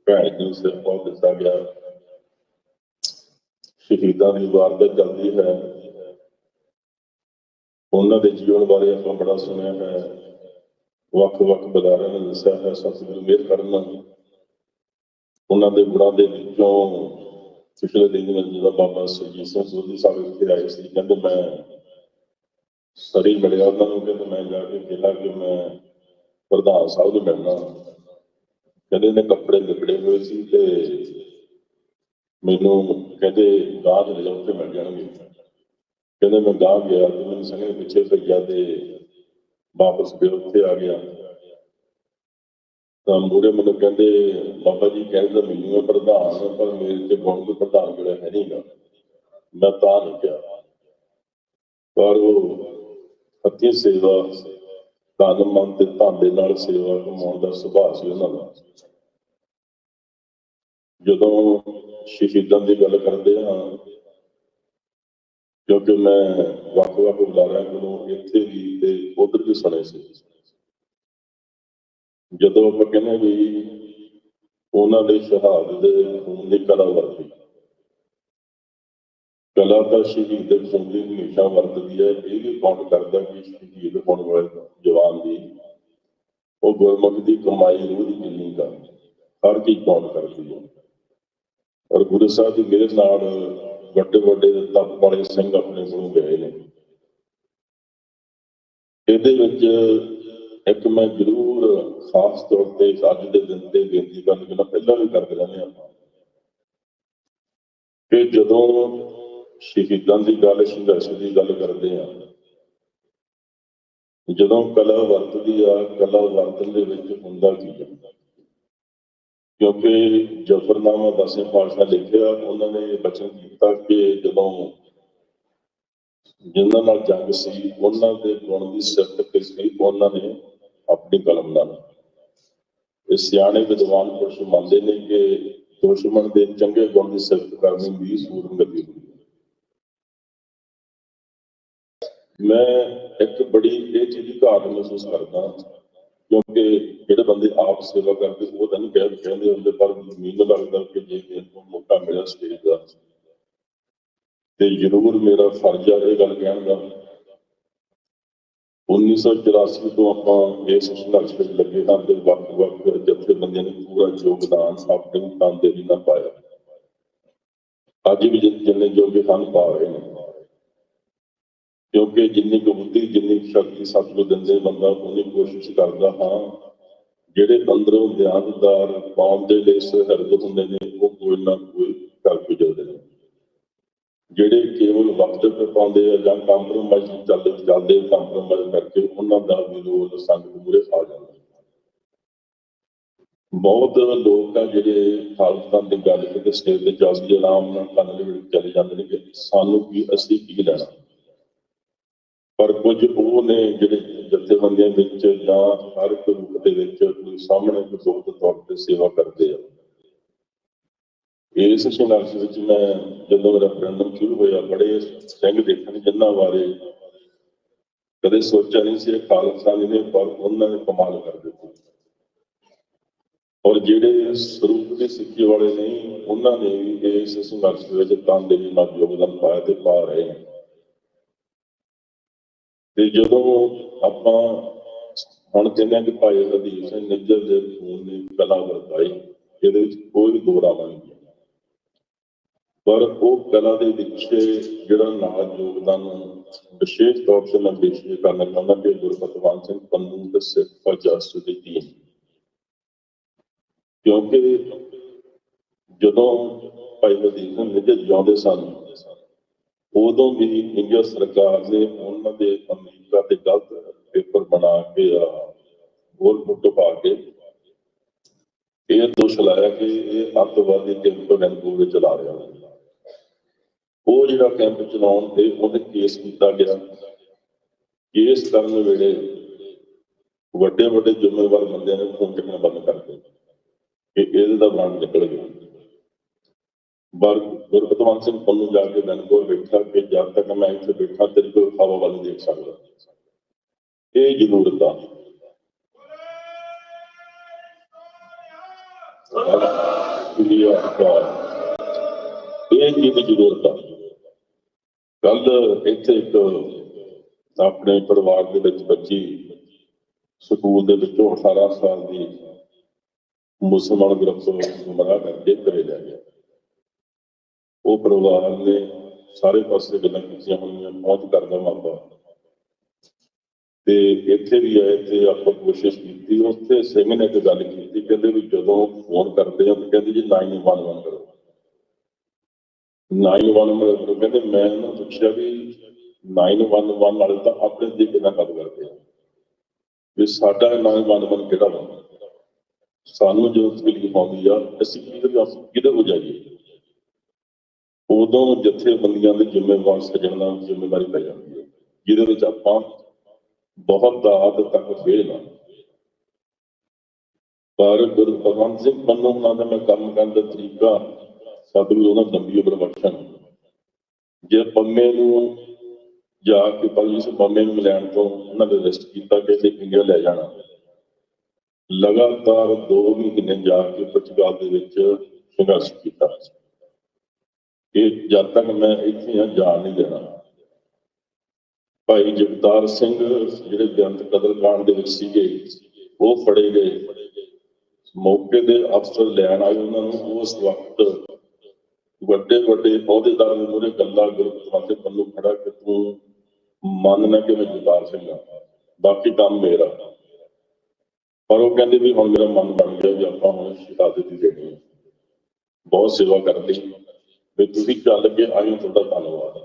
ਭੈਣ ਨੂੰ ਸਿਰਫ ਦਿੱਤਾ ਗਿਆ। ਸ਼ਹੀਦਾਂ ਦੀ ਵਾਰਦਾਤ ਚੱਲਦੀ ਹੈ, ਉਹਨਾਂ ਦੇ ਜੀਵਨ ਬਾਰੇ ਆਪਾਂ ਬੜਾ ਸੁਣਿਆ ਹੈ, ਵੱਖ-ਵੱਖ ਬਦਾਰਾਂ ਨੇ ਦੱਸਿਆ ਹੈ। ਸਤਿਗੁਰੂ ਮਿਹਰ ਕਰਨ ਉਹਨਾਂ ਦੇ ਗੁਣਾਂ ਦੇ ਵਿੱਚੋਂ ਪਿਛਲੇ ਦਿਨ ਜਦੋਂ ਬਾਬਾ ਸੁਰਜੀਤ ਸਿੰਘ ਸੋਢੀ ਸਾਹਿਬ ਇੱਥੇ ਆਏ ਸੀ, ਕਹਿੰਦੇ ਮੈਂ ਸਰੀ ਮਿਲਿਆ ਉਹਨਾਂ ਨੂੰ, ਕਹਿੰਦੇ ਮੈਂ ਜਾ ਕੇ ਕਿਹਾ ਕਿ ਮੈਂ ਪ੍ਰਧਾਨ ਸਾਹਿਬ ਨੂੰ ਮਿਲਣਾ। ਕਹਿੰਦੇ ਨੇ ਕੱਪੜੇ ਲਿਬੜੇ ਹੋਏ ਸੀ ਤੇ ਮੈਨੂੰ ਕਹਿੰਦੇ ਗਾਹ ਚਲੇ ਜਾਓ, ਉੱਥੇ ਮਿਲ ਜਾਣਗੇ। ਕਹਿੰਦੇ ਮੈਂ ਗਾਹ ਗਿਆ ਤੇ ਮੈਨੂੰ ਸੰਘੇ ਪਿੱਛੇ ਭੇਜਿਆ ਤੇ ਵਾਪਸ ਫਿਰ ਉੱਥੇ ਆ ਗਿਆ ਤਾਂ ਮੂਹਰੇ ਮੈਨੂੰ ਕਹਿੰਦੇ ਬਾਬਾ ਜੀ ਕਹਿੰਦੇ ਮੈਨੂੰ ਮੈਂ ਪ੍ਰਧਾਨ, ਪਰ ਮੇਰੇ ਤੇ ਗੁਣ ਕੋਈ ਪ੍ਰਧਾਨ ਜਿਹੜਾ ਹੈ ਨਹੀਂ ਗਾ। ਮੈਂ ਤਾਂ ਨਹੀਂ ਗਿਆ, ਪਰ ਉਹ ਹੱਥੀਂ ਸੇਵਾ, ਤਨ ਮਨ ਤੇ ਧਨ ਦੇ ਨਾਲ ਸੇਵਾ ਕਮਾਉਣ ਦਾ ਸੁਭਾਅ ਸੀ ਉਹਨਾਂ ਦਾ। ਜਦੋਂ ਸ਼ਹੀਦਾਂ ਦੀ ਗੱਲ ਕਰਦੇ ਹਾਂ, ਕਿਉਂਕਿ ਮੈਂ ਵੱਖ-ਵੱਖ ਬੁਲਾਰਿਆਂ ਕੋਲੋਂ ਇੱਥੇ ਵੀ ਤੇ ਉੱਧਰ ਵੀ ਸੁਣੇ ਸੀ, ਜਦੋਂ ਆਪਾਂ ਕਹਿੰਦੇ ਵੀ ਉਹਨਾਂ ਦੇ ਸ਼ਹਾਦਤ ਦੇ ਖੂਨ ਦੀ ਕਲਾ ਵਰਤੀ, ਕਲਾ ਤਾਂ ਸ਼ਹੀਦ ਦੇ ਖੂਨ ਦੀ ਹਮੇਸ਼ਾ ਵਰਤਦੀ ਹੈ। ਇਹ ਵੀ ਕਾਊਂਟ ਕਰਦਾ ਕਿ ਸ਼ਹੀਦ ਹੋਣ ਵਾਲੇ ਜਵਾਨ ਦੀ ਉਹ ਗੁਰਮੁਖ ਦੀ ਕਮਾਈ ਉਹਦੀ ਕਿੰਨੀ ਦਾ ਹਰ ਚੀਜ਼ ਕਾਊਂਟ ਕਰਦੀ ਹੈ। ਔਰ ਗੁਰੂ ਸਾਹਿਬ ਦੀ ਮਿਹਰ ਨਾਲ ਵੱਡੇ ਤਪ ਵਾਲੇ ਸਿੰਘ ਆਪਣੇ ਕੋਲੋਂ ਗਏ ਨੇ। ਇਹਦੇ ਵਿੱਚ ਇੱਕ ਮੈਂ ਜ਼ਰੂਰ ਖਾਸ ਤੌਰ ਤੇ ਅੱਜ ਦੇ ਦਿਨ ਤੇ ਬੇਨਤੀ ਕਰਨ ਕਿ ਪਹਿਲਾਂ ਵੀ ਕਰਦੇ ਰਹਿੰਦੇ ਆਪਾਂ ਕਿ ਜਦੋਂ ਸ਼ਹੀਦਾਂ ਦੀ ਗੱਲ, ਸੰਘਰਸ਼ ਦੀ ਗੱਲ ਕਰਦੇ ਆ, ਜਦੋਂ ਕਲਾ ਵਰਤਦੀ ਆ, ਕਲਾ ਵਰਤਣ ਦੇ ਵਿੱਚ ਹੁੰਦਾ ਕੀ ਹੈ? ਕਿਉਂਕਿ ਜ਼ਫਰਨਾਮਾ 10ਵੇਂ ਪਾਤਸ਼ਾਹ ਲਿਖਿਆ, ਉਹਨਾਂ ਨੇ ਬਚਨ ਕੀਤਾ ਕਿ ਜਦੋਂ ਜਿਨ੍ਹਾਂ ਨਾਲ ਜੰਗ ਸੀ ਉਹਨਾਂ ਦੇ ਗੁਣ ਦੀ ਸਿਫਤ ਕੀਤੀ ਉਹਨਾਂ ਨੇ ਆਪਣੀ ਕਲਮ ਨਾਲ। ਇਹ ਸਿਆਣੇ ਵਿਦਵਾਨ ਪੁਰਸ਼ ਮੰਨਦੇ ਨੇ ਕਿ ਦੁਸ਼ਮਣ ਦੇ ਚੰਗੇ ਗੁਣ ਦੀ ਸਿਫਤ ਕਰਨੀ ਵੀ ਸੂਰਮਗਤੀ ਹੁੰਦੀ ਹੈ। ਮੈਂ ਇੱਕ ਬੜੀ ਇਹ ਚੀਜ਼ ਦੀ ਘਾਟ ਮਹਿਸੂਸ ਕਰਦਾ, ਕਿਉਂਕਿ ਜਿਹੜੇ ਬੰਦੇ ਆਪ ਸੇਵਾ ਕਰਦੇ ਉਹ ਤਾਂ ਨਹੀਂ ਕਹਿੰਦੇ ਹੁੰਦੇ, ਪਰ ਮੈਨੂੰ ਲੱਗਦਾ ਕਿ ਜੇ ਮੈਨੂੰ ਮੌਕਾ ਮਿਲਿਆ ਸਟੇਜ ਦਾ ਤੇ ਜ਼ਰੂਰ ਮੇਰਾ ਫਰਜ਼ ਆ ਇਹ ਗੱਲ ਕਹਿਣ ਦਾ। 1984 ਤੋਂ ਆਪਾਂ ਇਸ ਸੰਘਰਸ਼ ਵਿੱਚ ਲੱਗੇ ਹਾਂ ਤੇ ਵੱਖ-ਵੱਖ ਜਥੇਬੰਦੀਆਂ ਨੇ ਪੂਰਾ ਯੋਗਦਾਨ ਆਪਣੇ ਤਨਦੇਹੀ ਨਾਲ ਪਾਇਆ। ਅੱਜ ਵੀ ਜਿੰਨੇ ਯੋਗ ਹਨ ਪਾ ਰਹੇ ਨੇ, ਕਿਉਂਕਿ ਜਿੰਨੀ ਕੁ ਬੁੱਧੀ, ਜਿੰਨੀ ਸ਼ਕਤੀ ਸਤਿਗੁਰੂ ਦਿੰਦੇ ਬੰਦਾ ਉਨੀ ਕੋਸ਼ਿਸ਼ ਕਰਦਾ ਹਾਂ ਜਿਹੜੇ ਅੰਦਰੋਂ ਦਿਆਨਦਾਰ ਕੌਮ ਦੇ ਲਈ ਸਰਹੱਦ ਹੁੰਦੇ ਨੇ ਉਹ ਕੋਈ ਨਾ ਕੋਈ ਕਰ ਗੁਜ਼ਰਦੇ ਨੇ। ਜਿਹੜੇ ਕੇਵਲ ਵਕਤ ਤੇ ਪਾਉਂਦੇ ਆ ਜਾਂ ਕੰਪਰੋਮਾਈਜ਼ ਚੱਲਦੇ ਕੰਪਰੋਮਾਈਜ਼ ਕਰਕੇ ਉਹਨਾਂ ਦਾ ਵਿਰੋਧ ਸੰਗਤ ਮੂਹਰੇ ਆ ਜਾਂਦਾ। ਬਹੁਤ ਲੋਕ ਆ ਜਿਹੜੇ ਖਾਲਸਾ ਦੀ ਗੱਲ ਕਿਤੇ ਸਟੇਜ ਤੇ ਚੱਲਦੀ ਆਰਾਮ ਨਾਲ ਕੰਨ ਦੇ ਵਿੱਚ ਚਲੇ ਜਾਂਦੇ ਨੇ ਕਿ ਸਾਨੂੰ ਕੀ, ਅਸੀਂ ਕੀ ਲੈਣਾ। ਪਰ ਕੁਝ ਉਹ ਨੇ ਜਿਹੜੇ ਜਥੇਬੰਦੀਆਂ ਵਿੱਚ ਜਾਂ ਹਰ ਇੱਕ ਰੂਪ ਦੇ ਵਿੱਚ ਕੋਈ ਸਾਹਮਣੇ ਕੋਈ ਗੁਪਤ ਤੌਰ ਤੇ ਸੇਵਾ ਕਰਦੇ ਆ। ਇਸ ਸੰਘਰਸ਼ ਵਿੱਚ ਮੈਂ ਜਦੋਂ ਰੈਫਰੈਂਡਮ ਸ਼ੁਰੂ ਹੋਇਆ ਬੜੇ ਸਿੰਘ ਦੇਖਣ ਜਿਨ੍ਹਾਂ ਬਾਰੇ ਕਦੇ ਸੋਚਿਆ ਨਹੀਂ ਸੀ ਖਾਲਸਾ ਜੀ ਨੇ, ਪਰ ਉਹਨਾਂ ਨੇ ਕਮਾਲ ਕਰ ਦਿੱਤੀ। ਔਰ ਜਿਹੜੇ ਸਰੂਪ ਦੀ ਸਿੱਖੀ ਵਾਲੇ ਨਹੀਂ ਉਹਨਾਂ ਨੇ ਵੀ ਇਸ ਸੰਘਰਸ਼ ਵਿੱਚ ਤਨਦੇਹੀ ਨਾਲ ਯੋਗਦਾਨ ਪਾਇਆ ਤੇ ਪਾ ਰਹੇ ਨੇ। ਤੇ ਜਦੋਂ ਆਪਾਂ ਹੁਣ ਕਹਿੰਦੇ ਹਾਂ ਕਿ ਭਾਈ ਹਰਦੀਪ ਸਿੰਘ ਨਿੱਜਰ ਦੇ ਖੂਨ ਨੇ ਕਲਾ ਵਰਤਾਈ, ਇਹਦੇ ਵਿੱਚ ਕੋਈ ਦੋ ਰਾਵਾਂ ਨਹੀਂ, ਪਰ ਉਹ ਕਲਾ ਦੇ ਪਿੱਛੇ ਜਿਹੜਾ ਨਾਲ ਯੋਗਦਾਨ ਵਿਸ਼ੇਸ਼ ਤੌਰ ਤੇ ਮੈਂ ਪੇਸ਼ ਕਰਨਾ ਚਾਹੁੰਦਾ ਕਿ ਗੁਰਪਤਵੰਤ ਸਿੰਘ ਪੰਨੂ ਦੇ ਸਿੱਖ ਜਸਟ ਦੀ ਟੀਮ। ਕਿਉਂਕਿ ਜਦੋਂ ਭਾਈ ਹਰਦੀਪ ਸਿੰਘ ਨਿੱਜਰ ਜਿਉਂਦੇ ਸਨ ਉਦੋਂ ਵੀ ਇੰਡੀਆ ਸਰਕਾਰ ਨੇ ਉਹਨਾਂ ਦੇ ਅਮਰੀਕਾ ਤੇ ਗਲਤ ਪੇਪਰ ਬਣਾ ਕੇ ਗੋਲ ਫੋਟੋ ਪਾ ਕੇ ਇਹ ਦੋਸ਼ ਲਾਇਆ ਕਿ ਇਹ ਅੱਤਵਾਦੀ ਕੈਂਪ ਵੈਨਕੂਵਰ ਚਲਾ ਰਿਹਾ। ਉਹ ਜਿਹੜਾ ਕੈਂਪ ਚਲਾਉਣ ਤੇ ਉਹਦੇ ਕੇਸ ਕੀਤਾ ਗਿਆ। ਕੇਸ ਕਰਨ ਵੇਲੇ ਵੱਡੇ ਵੱਡੇ ਜ਼ਿੰਮੇਵਾਰ ਬੰਦਿਆਂ ਨੇ ਫੋਨ ਚੱਕਣਾ ਬੰਦ ਕਰ ਦਿੱਤੇ ਕਿ ਇਹਦੇ ਦਾ ਬਰਾਂਡ ਨਿਕਲ ਗਿਆ। ਪਰ ਗੁਰਪਤਵੰਤ ਸਿੰਘ ਪੰਨੂ ਜਾ ਕੇ ਵੈਨਕੂਵਰ ਬੈਠਾ ਕਿ ਜਦ ਤੱਕ ਮੈਂ ਇੱਥੇ ਬੈਠਾ ਤੇਰੀ ਕੋਈ ਹਵਾ ਵੱਲ ਨਹੀਂ ਦੇਖ ਸਕਦਾ। ਇਹ ਜ਼ਰੂਰਤ ਆ। ਇਹ ਚੀਜ਼ ਦੀ ਜ਼ਰੂਰਤ ਆ। ਕੱਲ ਇੱਥੇ ਇੱਕ ਆਪਣੇ ਪਰਿਵਾਰ ਦੇ ਵਿੱਚ ਬੱਚੀ ਸਕੂਲ ਦੇ ਵਿੱਚੋਂ 18 ਸਾਲ ਦੀ ਮੁਸਲਮਾਨ ਗਰੁੱਪ ਤੋਂ ਗੁੰਮਰਾਹ ਕਰਕੇ ਘਰੇ ਲੈ ਗਿਆ। ਉਹ ਪਰਿਵਾਰ ਨੇ ਸਾਰੇ ਪਾਸੇ ਗੱਲਾਂ ਕੀਤੀਆਂ ਹੋਈਆਂ, ਪਹੁੰਚ ਕਰਦਾ ਮਾਪਾ ਤੇ ਇੱਥੇ ਵੀ ਆਏ ਤੇ ਆਪਾਂ ਕੋਸ਼ਿਸ਼ ਕੀਤੀ। ਉੱਥੇ ਸਿੰਘ ਨੇ ਇੱਕ ਗੱਲ ਕੀਤੀ, ਕਹਿੰਦੇ ਵੀ ਜਦੋਂ ਫੋਨ ਕਰਦੇ ਆ ਕਹਿੰਦੇ ਜੀ 911 ਕਰੋ। 911 ਕਰੋ ਕਹਿੰਦੇ ਮੈਂ ਉਹਨੂੰ ਪੁੱਛਿਆ ਵੀ 911 ਵਾਲੇ ਤਾਂ ਆਪਣੇ ਦੀ ਕਿੰਨਾ ਗੱਲ ਕਰਦੇ ਆ ਵੀ ਸਾਡਾ 911 ਕਿਹੜਾ ਵਾ, ਸਾਨੂੰ ਜਦੋਂ ਤਕਲੀਫ ਆਉਂਦੀ ਆ ਅਸੀਂ ਕਿਹਦੇ ਹੋ ਜਾਈਏ। ਉਦੋਂ ਜਥੇਬੰਦੀਆਂ ਦੇ ਜ਼ਿੰਮੇਵਾਰ ਸੱਜਣ ਨਾਲ ਜ਼ਿੰਮੇਵਾਰੀ ਪੈ ਜਾਂਦੀ ਹੈ ਜਿਹਦੇ ਵਿੱਚ ਆਪਾਂ ਬਹੁਤ ਹੱਦ ਤੱਕ ਫੇਲ ਆ। ਪਰ ਗੁਰਪਤਵੰਤ ਸਿੰਘ ਪੰਨੂ ਉਹਨਾਂ ਦਾ ਮੈਂ ਕੰਮ ਕਰਨ ਦਾ ਤਰੀਕਾ ਸਤਿਗੁਰੂ ਉਹਨਾਂ ਲੰਬੀ ਉਮਰ ਬਖਸ਼ਣ। ਜੇ ਪੰਮੇ ਨੂੰ ਜਾ ਕੇ ਇਸ ਪੰਮੇ ਨੂੰ ਇੰਗਲੈਂਡ ਤੋਂ ਉਹਨਾਂ ਨੇ ਅਰੈਸਟ ਕੀਤਾ ਕਿ ਇੰਡੀਆ ਲੈ ਜਾਣਾ, ਲਗਾਤਾਰ 2 ਮਹੀਨੇ ਜਾ ਕੇ ਪੁਰਤਗਾਲ ਦੇ ਵਿੱਚ ਸੰਘਰਸ਼ ਕੀਤਾ ਕਿ ਜਦ ਤੱਕ ਮੈਂ ਇੱਥੇ ਜਾਣ ਨਹੀਂ ਦੇਣਾ। ਭਾਈ ਜਗਤਾਰ ਸਿੰਘ ਜਿਹੜੇ ਬੇਅੰਤ ਕਤਲ ਕਾਂਡ ਦੇ ਵਿੱਚ ਸੀਗੇ ਉਹ ਫੜੇ ਗਏ। ਮੌਕੇ ਦੇ ਅਫਸਰ ਲੈਣ ਆਏ ਉਹਨਾਂ ਨੂੰ। ਉਸ ਵਕਤ ਵੱਡੇ ਵੱਡੇ ਅਹੁਦੇਦਾਰਾਂ ਦੇ ਮੂਹਰੇ ਗੱਲਾਂ ਗੁਰਪਤਵੰਤ ਸਿੰਘ ਪੰਨੂ ਖੜਾ ਕਿ ਤੂੰ ਮੰਨਣਾ ਕਿ ਮੈਂ ਜਗਤਾਰ ਸਿੰਘ ਹਾਂ, ਬਾਕੀ ਕੰਮ ਮੇਰਾ। ਪਰ ਉਹ ਕਹਿੰਦੇ ਵੀ ਹੁਣ ਮੇਰਾ ਮਨ ਬਣ ਗਿਆ ਵੀ ਆਪਾਂ ਹੁਣ ਸ਼ਹਾਦਤ ਹੀ ਦੇਣੀ ਹੈ। ਬਹੁਤ ਸੇਵਾ ਕਰਦੇ ਵੀ ਤੁਸੀਂ ਚੱਲ ਕੇ ਆਇਓ, ਤੁਹਾਡਾ ਧੰਨਵਾਦ।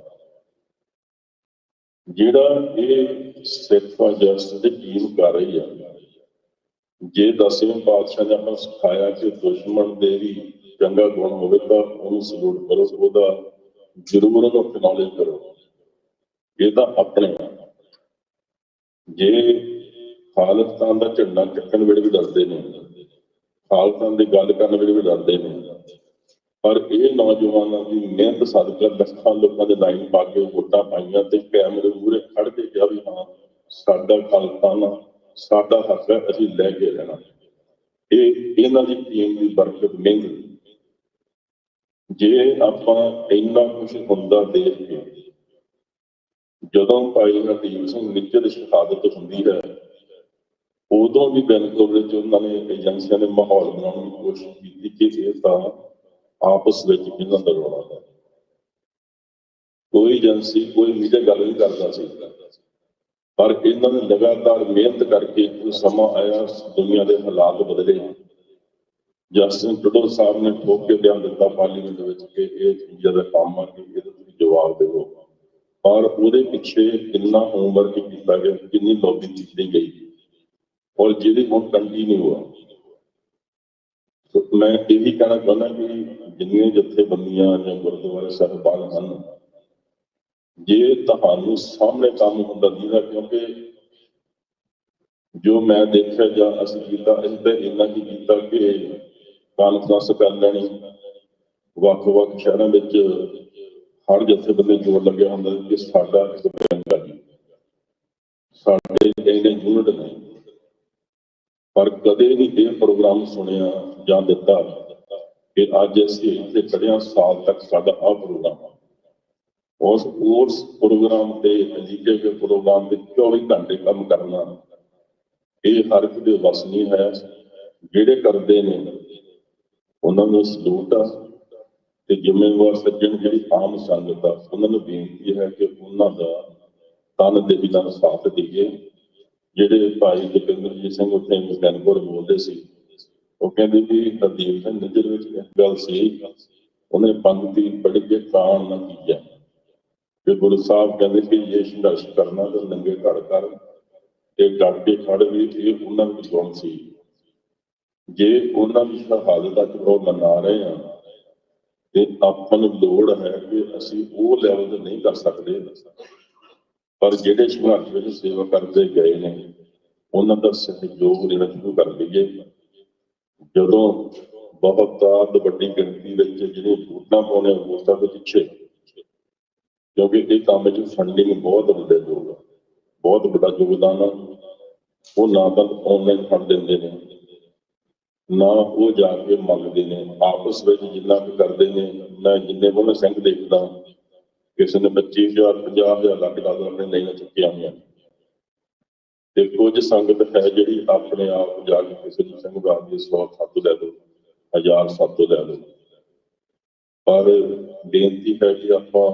ਜਿਹੜਾ ਇਹ ਸਿੱਖ ਜਸਟ ਦੀ ਟੀਮ ਕਰ ਰਹੀ ਆ, ਜੇ 10ਵੇਂ ਪਾਤਸ਼ਾਹ ਨੇ ਆਪਾਂ ਸਿਖਾਇਆ ਕਿ ਦੁਸ਼ਮਣ ਦੇ ਵੀ ਚੰਗਾ ਗੁਣ ਹੋਵੇ ਤਾਂ ਉਹਨੂੰ ਸਲੂਟ ਕਰੋ, ਉਹਦਾ ਜ਼ਰੂਰ ਉਹਨੂੰ ਅਕਨੌਲੇਜ ਕਰੋ। ਇਹ ਤਾਂ ਆਪਣੇ ਜੇ ਖਾਲਿਸਤਾਨ ਦਾ ਝੰਡਾ ਚੱਕਣ ਵੇਲੇ ਵੀ ਡਰਦੇ ਨੇ, ਖਾਲਿਸਤਾਨ ਦੀ ਗੱਲ ਕਰਨ ਵੇਲੇ ਵੀ ਡਰਦੇ ਨੇ, ਪਰ ਇਹ ਨੌਜਵਾਨਾਂ ਦੀ ਮਿਹਨਤ ਸਦਕਾ ਲੱਖਾਂ ਲੋਕਾਂ ਦੇ ਲਾਈਨ ਪਾ ਕੇ ਵੋਟਾਂ ਪਾਈਆਂ ਤੇ ਕੈਮਰੇ ਮੂਹਰੇ ਖੜ ਕੇ ਕਿਹਾ ਵੀ ਹਾਂ ਸਾਡਾ ਖਾਲਿਸਤਾਨ, ਸਾਡਾ ਹੱਕ ਹੈ, ਅਸੀਂ ਲੈ ਕੇ ਰਹਿਣਾ। ਇਹ ਇਹਨਾਂ ਦੀ ਟੀਮ ਦੀ ਬਰਕਤ ਮਿਹਨਤ। ਜੇ ਆਪਾਂ ਇੰਨਾ ਕੁਛ ਹੁੰਦਾ ਦੇਖ ਕੇ ਜਦੋਂ ਭਾਈ ਹਰਦੀਪ ਸਿੰਘ ਨਿੱਜਰ ਦੀ ਸ਼ਹਾਦਤ ਹੁੰਦੀ ਹੈ ਉਦੋਂ ਵੀ ਵੈਨਕੂਵਰ ਵਿੱਚ ਉਹਨਾਂ ਨੇ ਏਜੰਸੀਆਂ ਨੇ ਮਾਹੌਲ ਬਣਾਉਣ ਦੀ ਕੋਸ਼ਿਸ਼ ਕੀਤੀ ਕਿ ਇਹ ਤਾਂ ਆਪਸ ਵਿੱਚ ਇਹਨਾਂ ਦਾ ਰੌਲਾ ਹੈ। ਕੋਈ ਏਜੰਸੀ ਕੋਈ ਮੀਡੀਆ ਗੱਲ ਨਹੀਂ ਕਰਦਾ ਸੀ, ਪਰ ਇਹਨਾਂ ਨੇ ਲਗਾਤਾਰ ਮਿਹਨਤ ਕਰਕੇ ਸਮਾਂ ਆਇਆ, ਦੁਨੀਆ ਦੇ ਹਾਲਾਤ ਬਦਲੇ ਜਸਟਿਨ ਟਰੂਡੋ ਸਾਹਿਬ ਨੇ ਠੋਕ ਕੇ ਬਿਆਨ ਦਿੱਤਾ ਪਾਰਲੀਮੈਂਟ ਵਿੱਚ ਕਿ ਇਹ ਚੀਜ਼ਾਂ ਦਾ ਕੰਮ ਆ ਕਿ ਇਹਦਾ ਤੁਸੀਂ ਜਵਾਬ ਦੇਵੋ, ਪਰ ਉਹਦੇ ਪਿੱਛੇ ਕਿੰਨਾ ਹੋਮਵਰਕ ਕੀਤਾ ਗਿਆ, ਕਿੰਨੀ ਲੌਬੀ ਕੀਤੀ ਗਈ, ਔਰ ਜਿਹੜੀ ਹੁਣ ਕੰਟੀਨਿਊ ਆ। ਮੈਂ ਇਹੀ ਕਹਿਣਾ ਚਾਹੁੰਦਾ ਕਿ ਜਿੰਨੀਆਂ ਜਥੇਬੰਦੀਆਂ ਜਾਂ ਗੁਰਦੁਆਰੇ ਸਾਹਿਬਾਨ ਹਨ, ਜੇ ਤੁਹਾਨੂੰ ਸਾਹਮਣੇ ਕੰਮ ਹੁੰਦਾ ਦੀਦਾ, ਕਿਉਂਕਿ ਜੋ ਮੈਂ ਦੇਖਿਆ ਜਾਂ ਅਸੀਂ ਕੀਤਾ, ਅਸੀਂ ਤਾਂ ਇੰਨਾ ਹੀ ਕੀਤਾ ਕਿ ਕਾਨਫਰੰਸ ਕਰ ਲੈਣੀ, ਵੱਖ-ਵੱਖ ਸ਼ਹਿਰਾਂ ਵਿੱਚ ਹਰ ਜਥੇਬੰਦੀ ਜੋੜ ਲੱਗਿਆ ਹੁੰਦਾ ਕਿ ਸਾਡਾ ਇੱਕ ਬੈਂਕ ਆ ਜੀ, ਸਾਡੇ ਇੰਨੇ ਯੂਨਿਟ ਨੇ, ਪਰ ਕਦੇ ਵੀ ਇਹ ਪ੍ਰੋਗਰਾਮ ਸੁਣਿਆ ਜਾਂ ਦਿੱਤਾ ਕਿ ਅੱਜ ਅਸੀਂ ਇੱਥੇ ਖੜੇ ਹਾਂ, ਸਾਲ ਤੱਕ ਸਾਡਾ ਆਹ ਪ੍ਰੋਗਰਾਮ ਆ। ਉਸ ਪ੍ਰੋਗਰਾਮ ਤੇ ਲਿਖੇ ਗਏ ਪ੍ਰੋਗਰਾਮ ਤੇ 24 ਘੰਟੇ ਕੰਮ ਕਰਨਾ, ਇਹ ਹਰ ਇੱਕ ਦੇ ਵੱਸ ਨਹੀਂ ਹੈ। ਜਿਹੜੇ ਕਰਦੇ ਨੇ ਉਹਨਾਂ ਨੂੰ ਸਲੂਟ ਆ, ਤੇ ਜ਼ਿੰਮੇਵਾਰ ਸੱਜਣ ਜਿਹੜੀ ਆਮ ਸੰਗਤ ਆ ਉਹਨਾਂ ਨੂੰ ਬੇਨਤੀ ਹੈ ਕਿ ਉਹਨਾਂ ਦਾ ਤਨ ਦਿਲ ਨਾਲ ਸਾਥ ਦੇਈਏ। ਜਿਹੜੇ ਭਾਈ ਜਤਿੰਦਰਜੀਤ ਸਿੰਘ ਉੱਥੇ ਮਕੈਨਪੁਰ ਬੋਲਦੇ ਸੀ, ਉਹ ਕਹਿੰਦੇ ਵੀ ਹਰਦੀਪ ਸਿੰਘ ਨਿੱਜਰ ਵਿੱਚ ਇੱਕ ਗੱਲ ਸੀ, ਉਹਨੇ ਪੰਕਤੀ ਪੜ੍ਹ ਕੇ ਕਾਣ ਨਾ ਕੀਜਾ, ਕਿ ਗੁਰੂ ਸਾਹਿਬ ਕਹਿੰਦੇ ਕਿ ਜੇ ਸੰਘਰਸ਼ ਕਰਨਾ ਤਾਂ ਨੰਗੇ ਘੜ ਕਰ, ਤੇ ਡਟ ਕੇ ਖੜ ਵੀ, ਇਹ ਉਹਨਾਂ ਵਿੱਚ ਗੁਣ ਸੀ। ਜੇ ਉਹਨਾਂ ਦੀ ਸ਼ਹਾਦਤ ਅੱਜ ਉਹ ਮਨਾ ਰਹੇ ਹਾਂ, ਤੇ ਆਪਾਂ ਨੂੰ ਲੋੜ ਹੈ ਕਿ ਅਸੀਂ ਉਹ ਲੈਵਲ ਤੇ ਨਹੀਂ ਕਰ ਸਕਦੇ, ਪਰ ਜਿਹੜੇ ਸੰਘਰਸ਼ ਵਿੱਚ ਸੇਵਾ ਕਰਦੇ ਗਏ ਨੇ ਉਹਨਾਂ ਦਾ ਸਹਿਯੋਗ ਦੇਣਾ ਸ਼ੁਰੂ ਕਰ ਦਈਏ। ਜਦੋਂ ਬਹੁਤ ਵੱਡੀ ਗਿਣਤੀ ਵਿੱਚ ਜਿਹੜੇ ਵੋਟਾਂ ਪਾਉਣੇ, ਵੋਟਾਂ ਦੇ ਪਿੱਛੇ, ਕਿਉਂਕਿ ਇਹ ਕੰਮ ਵਿੱਚ ਫੰਡਿੰਗ ਬਹੁਤ ਵੱਡੇ ਯੋਗ, ਬਹੁਤ ਵੱਡਾ ਯੋਗਦਾਨ ਆ। ਉਹ ਨਾ ਤਾਂ ਆਨਲਾਈਨ ਫੰਡ ਦਿੰਦੇ ਨੇ, ਨਾ ਉਹ ਜਾ ਕੇ ਮੰਗਦੇ ਨੇ, ਆਪਸ ਵਿੱਚ ਜਿੰਨਾ ਕੁ ਕਰਦੇ ਨੇ। ਮੈਂ ਜਿੰਨੇ ਕੋਲ ਸਿੰਘ ਦੇਖਦਾ, ਕਿਸੇ ਨੇ 25,000 50,000 ਲੱਖ ਡਾਲਰ ਆਪਣੇ ਨਹੀਂ ਚੁੱਕਿਆ ਹੋਈਆਂ, ਤੇ ਕੁਝ ਸੰਗਤ ਹੈ ਜਿਹੜੀ ਆਪਣੇ ਆਪ ਜਾ ਕੇ ਕਿਸੇ ਨੂੰ ਸਿੰਘ ਬਾਦ ਦੀ 100 ਸੱਤ ਲੈ ਲਓ, 1000 ਸੱਤ ਲੈ ਲਓ। ਪਰ ਬੇਨਤੀ ਹੈ ਕਿ ਆਪਾਂ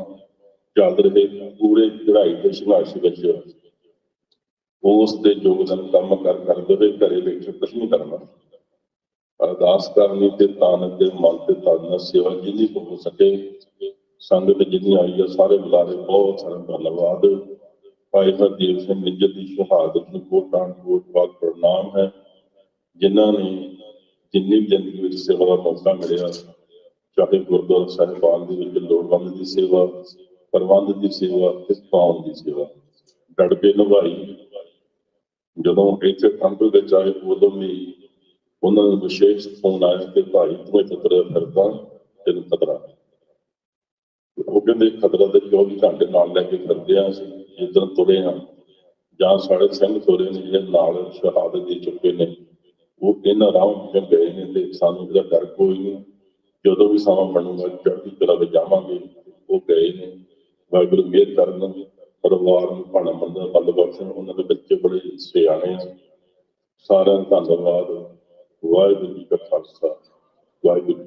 ਚੱਲ ਰਹੇ ਪੂਰੇ ਚੜ੍ਹਾਈ ਦੇ ਸੰਘਰਸ਼ ਵਿੱਚ ਉਸ ਦੇ ਯੋਗਦਾਨ ਕੰਮ ਕਰਦੇ ਹੋਏ ਘਰੇ ਬੈਠੇ ਕੁਛ ਨਹੀਂ ਕਰਨਾ, ਅਰਦਾਸ ਕਰਨੀ ਤੇ ਤਨ ਤੇ ਮਨ ਤੇ ਤਨ ਨਾਲ ਸੇਵਾ ਜਿੰਨੀ ਕੁ ਹੋ ਸਕੇ। ਸੰਗਤ ਜਿੰਨੀ ਆਈ ਆ, ਸਾਰੇ ਬੁਲਾਰੇ ਬਹੁਤ ਸਾਰਾ ਧੰਨਵਾਦ। ਭਾਈ ਹਰਦੀਪ ਸਿੰਘ ਨਿੱਜਰ ਦੀ ਸ਼ਹਾਦਤ ਨੂੰ ਕੋਟਾਂ-ਕੋਟ ਪ੍ਰਣਾਮ ਹੈ, ਜਿਨ੍ਹਾਂ ਨੇ ਜਿੰਨੀ ਜ਼ਿੰਦਗੀ ਵਿੱਚ ਸੇਵਾ ਦਾ ਮੌਕਾ ਮਿਲਿਆ, ਚਾਹੇ ਗੁਰਦੁਆਰਾ ਸਾਹਿਬਾਨ ਦੇ ਵਿੱਚ ਲੋੜਵੰਦ ਦੀ ਸੇਵਾ, ਪ੍ਰਬੰਧ ਦੀ ਸੇਵਾ ਤੇ ਪਾਉਣ ਦੀ ਸੇਵਾ ਡਟ ਕੇ ਨਿਭਾਈ। ਜਦੋਂ ਇੱਥੇ ਕੰਪਨੀ ਵਿੱਚ ਆਏ, ਉਦੋਂ ਵੀ ਉਹਨਾਂ ਨੂੰ ਵਿਸ਼ੇਸ਼ ਫੋਨ ਆਇਆ ਕਿ ਭਾਈ ਤੂੰ ਇੱਥੇ ਤੁਰਿਆ ਫਿਰਦਾ, ਤੈਨੂੰ ਖਤਰਾ। ਉਹ ਕਹਿੰਦੇ ਖਤਰਾ ਤੇ 24 ਘੰਟੇ ਨਾਲ ਲੈ ਕੇ ਫਿਰਦੇ ਆ, ਅਸੀਂ ਜਿੱਦਣ ਤੁਰੇ ਹਾਂ ਜਾਂ ਸਾਡੇ ਸਿੰਘ ਤੁਰੇ ਨੇ ਜਿਹੜੇ ਨਾਲ ਸ਼ਹਾਦਤ ਦੇ ਚੁੱਕੇ ਨੇ, ਉਹ ਇਹਨਾਂ ਰਾਹ ਵਿੱਚ ਗਏ ਨੇ, ਤੇ ਸਾਨੂੰ ਇਹਦਾ ਡਰ ਕੋਈ ਨਹੀਂ। ਜਦੋਂ ਵੀ ਸਮਾਂ ਬਣੂਗਾ ਚੜ੍ਹਦੀ ਕਲਾ ਵਿੱਚ ਜਾਵਾਂਗੇ। ਉਹ ਗਏ ਨੇ, ਵਾਹਿਗੁਰੂ ਮਿਹਰ ਕਰਨ, ਪਰਿਵਾਰ ਨੂੰ ਭਾਣਾ ਮੰਦਾ ਬਲ ਬਖਸ਼ਣ। ਉਹਨਾਂ ਦੇ ਬੱਚੇ ਬੜੇ ਸਿਆਣੇ ਆ। ਸਾਰਿਆਂ ਨੂੰ ਧੰਨਵਾਦ। ਵਾਹਿਗੁਰੂ ਜੀ ਕਾ ਖਾਲਸਾ, ਵਾਹਿਗੁਰੂ।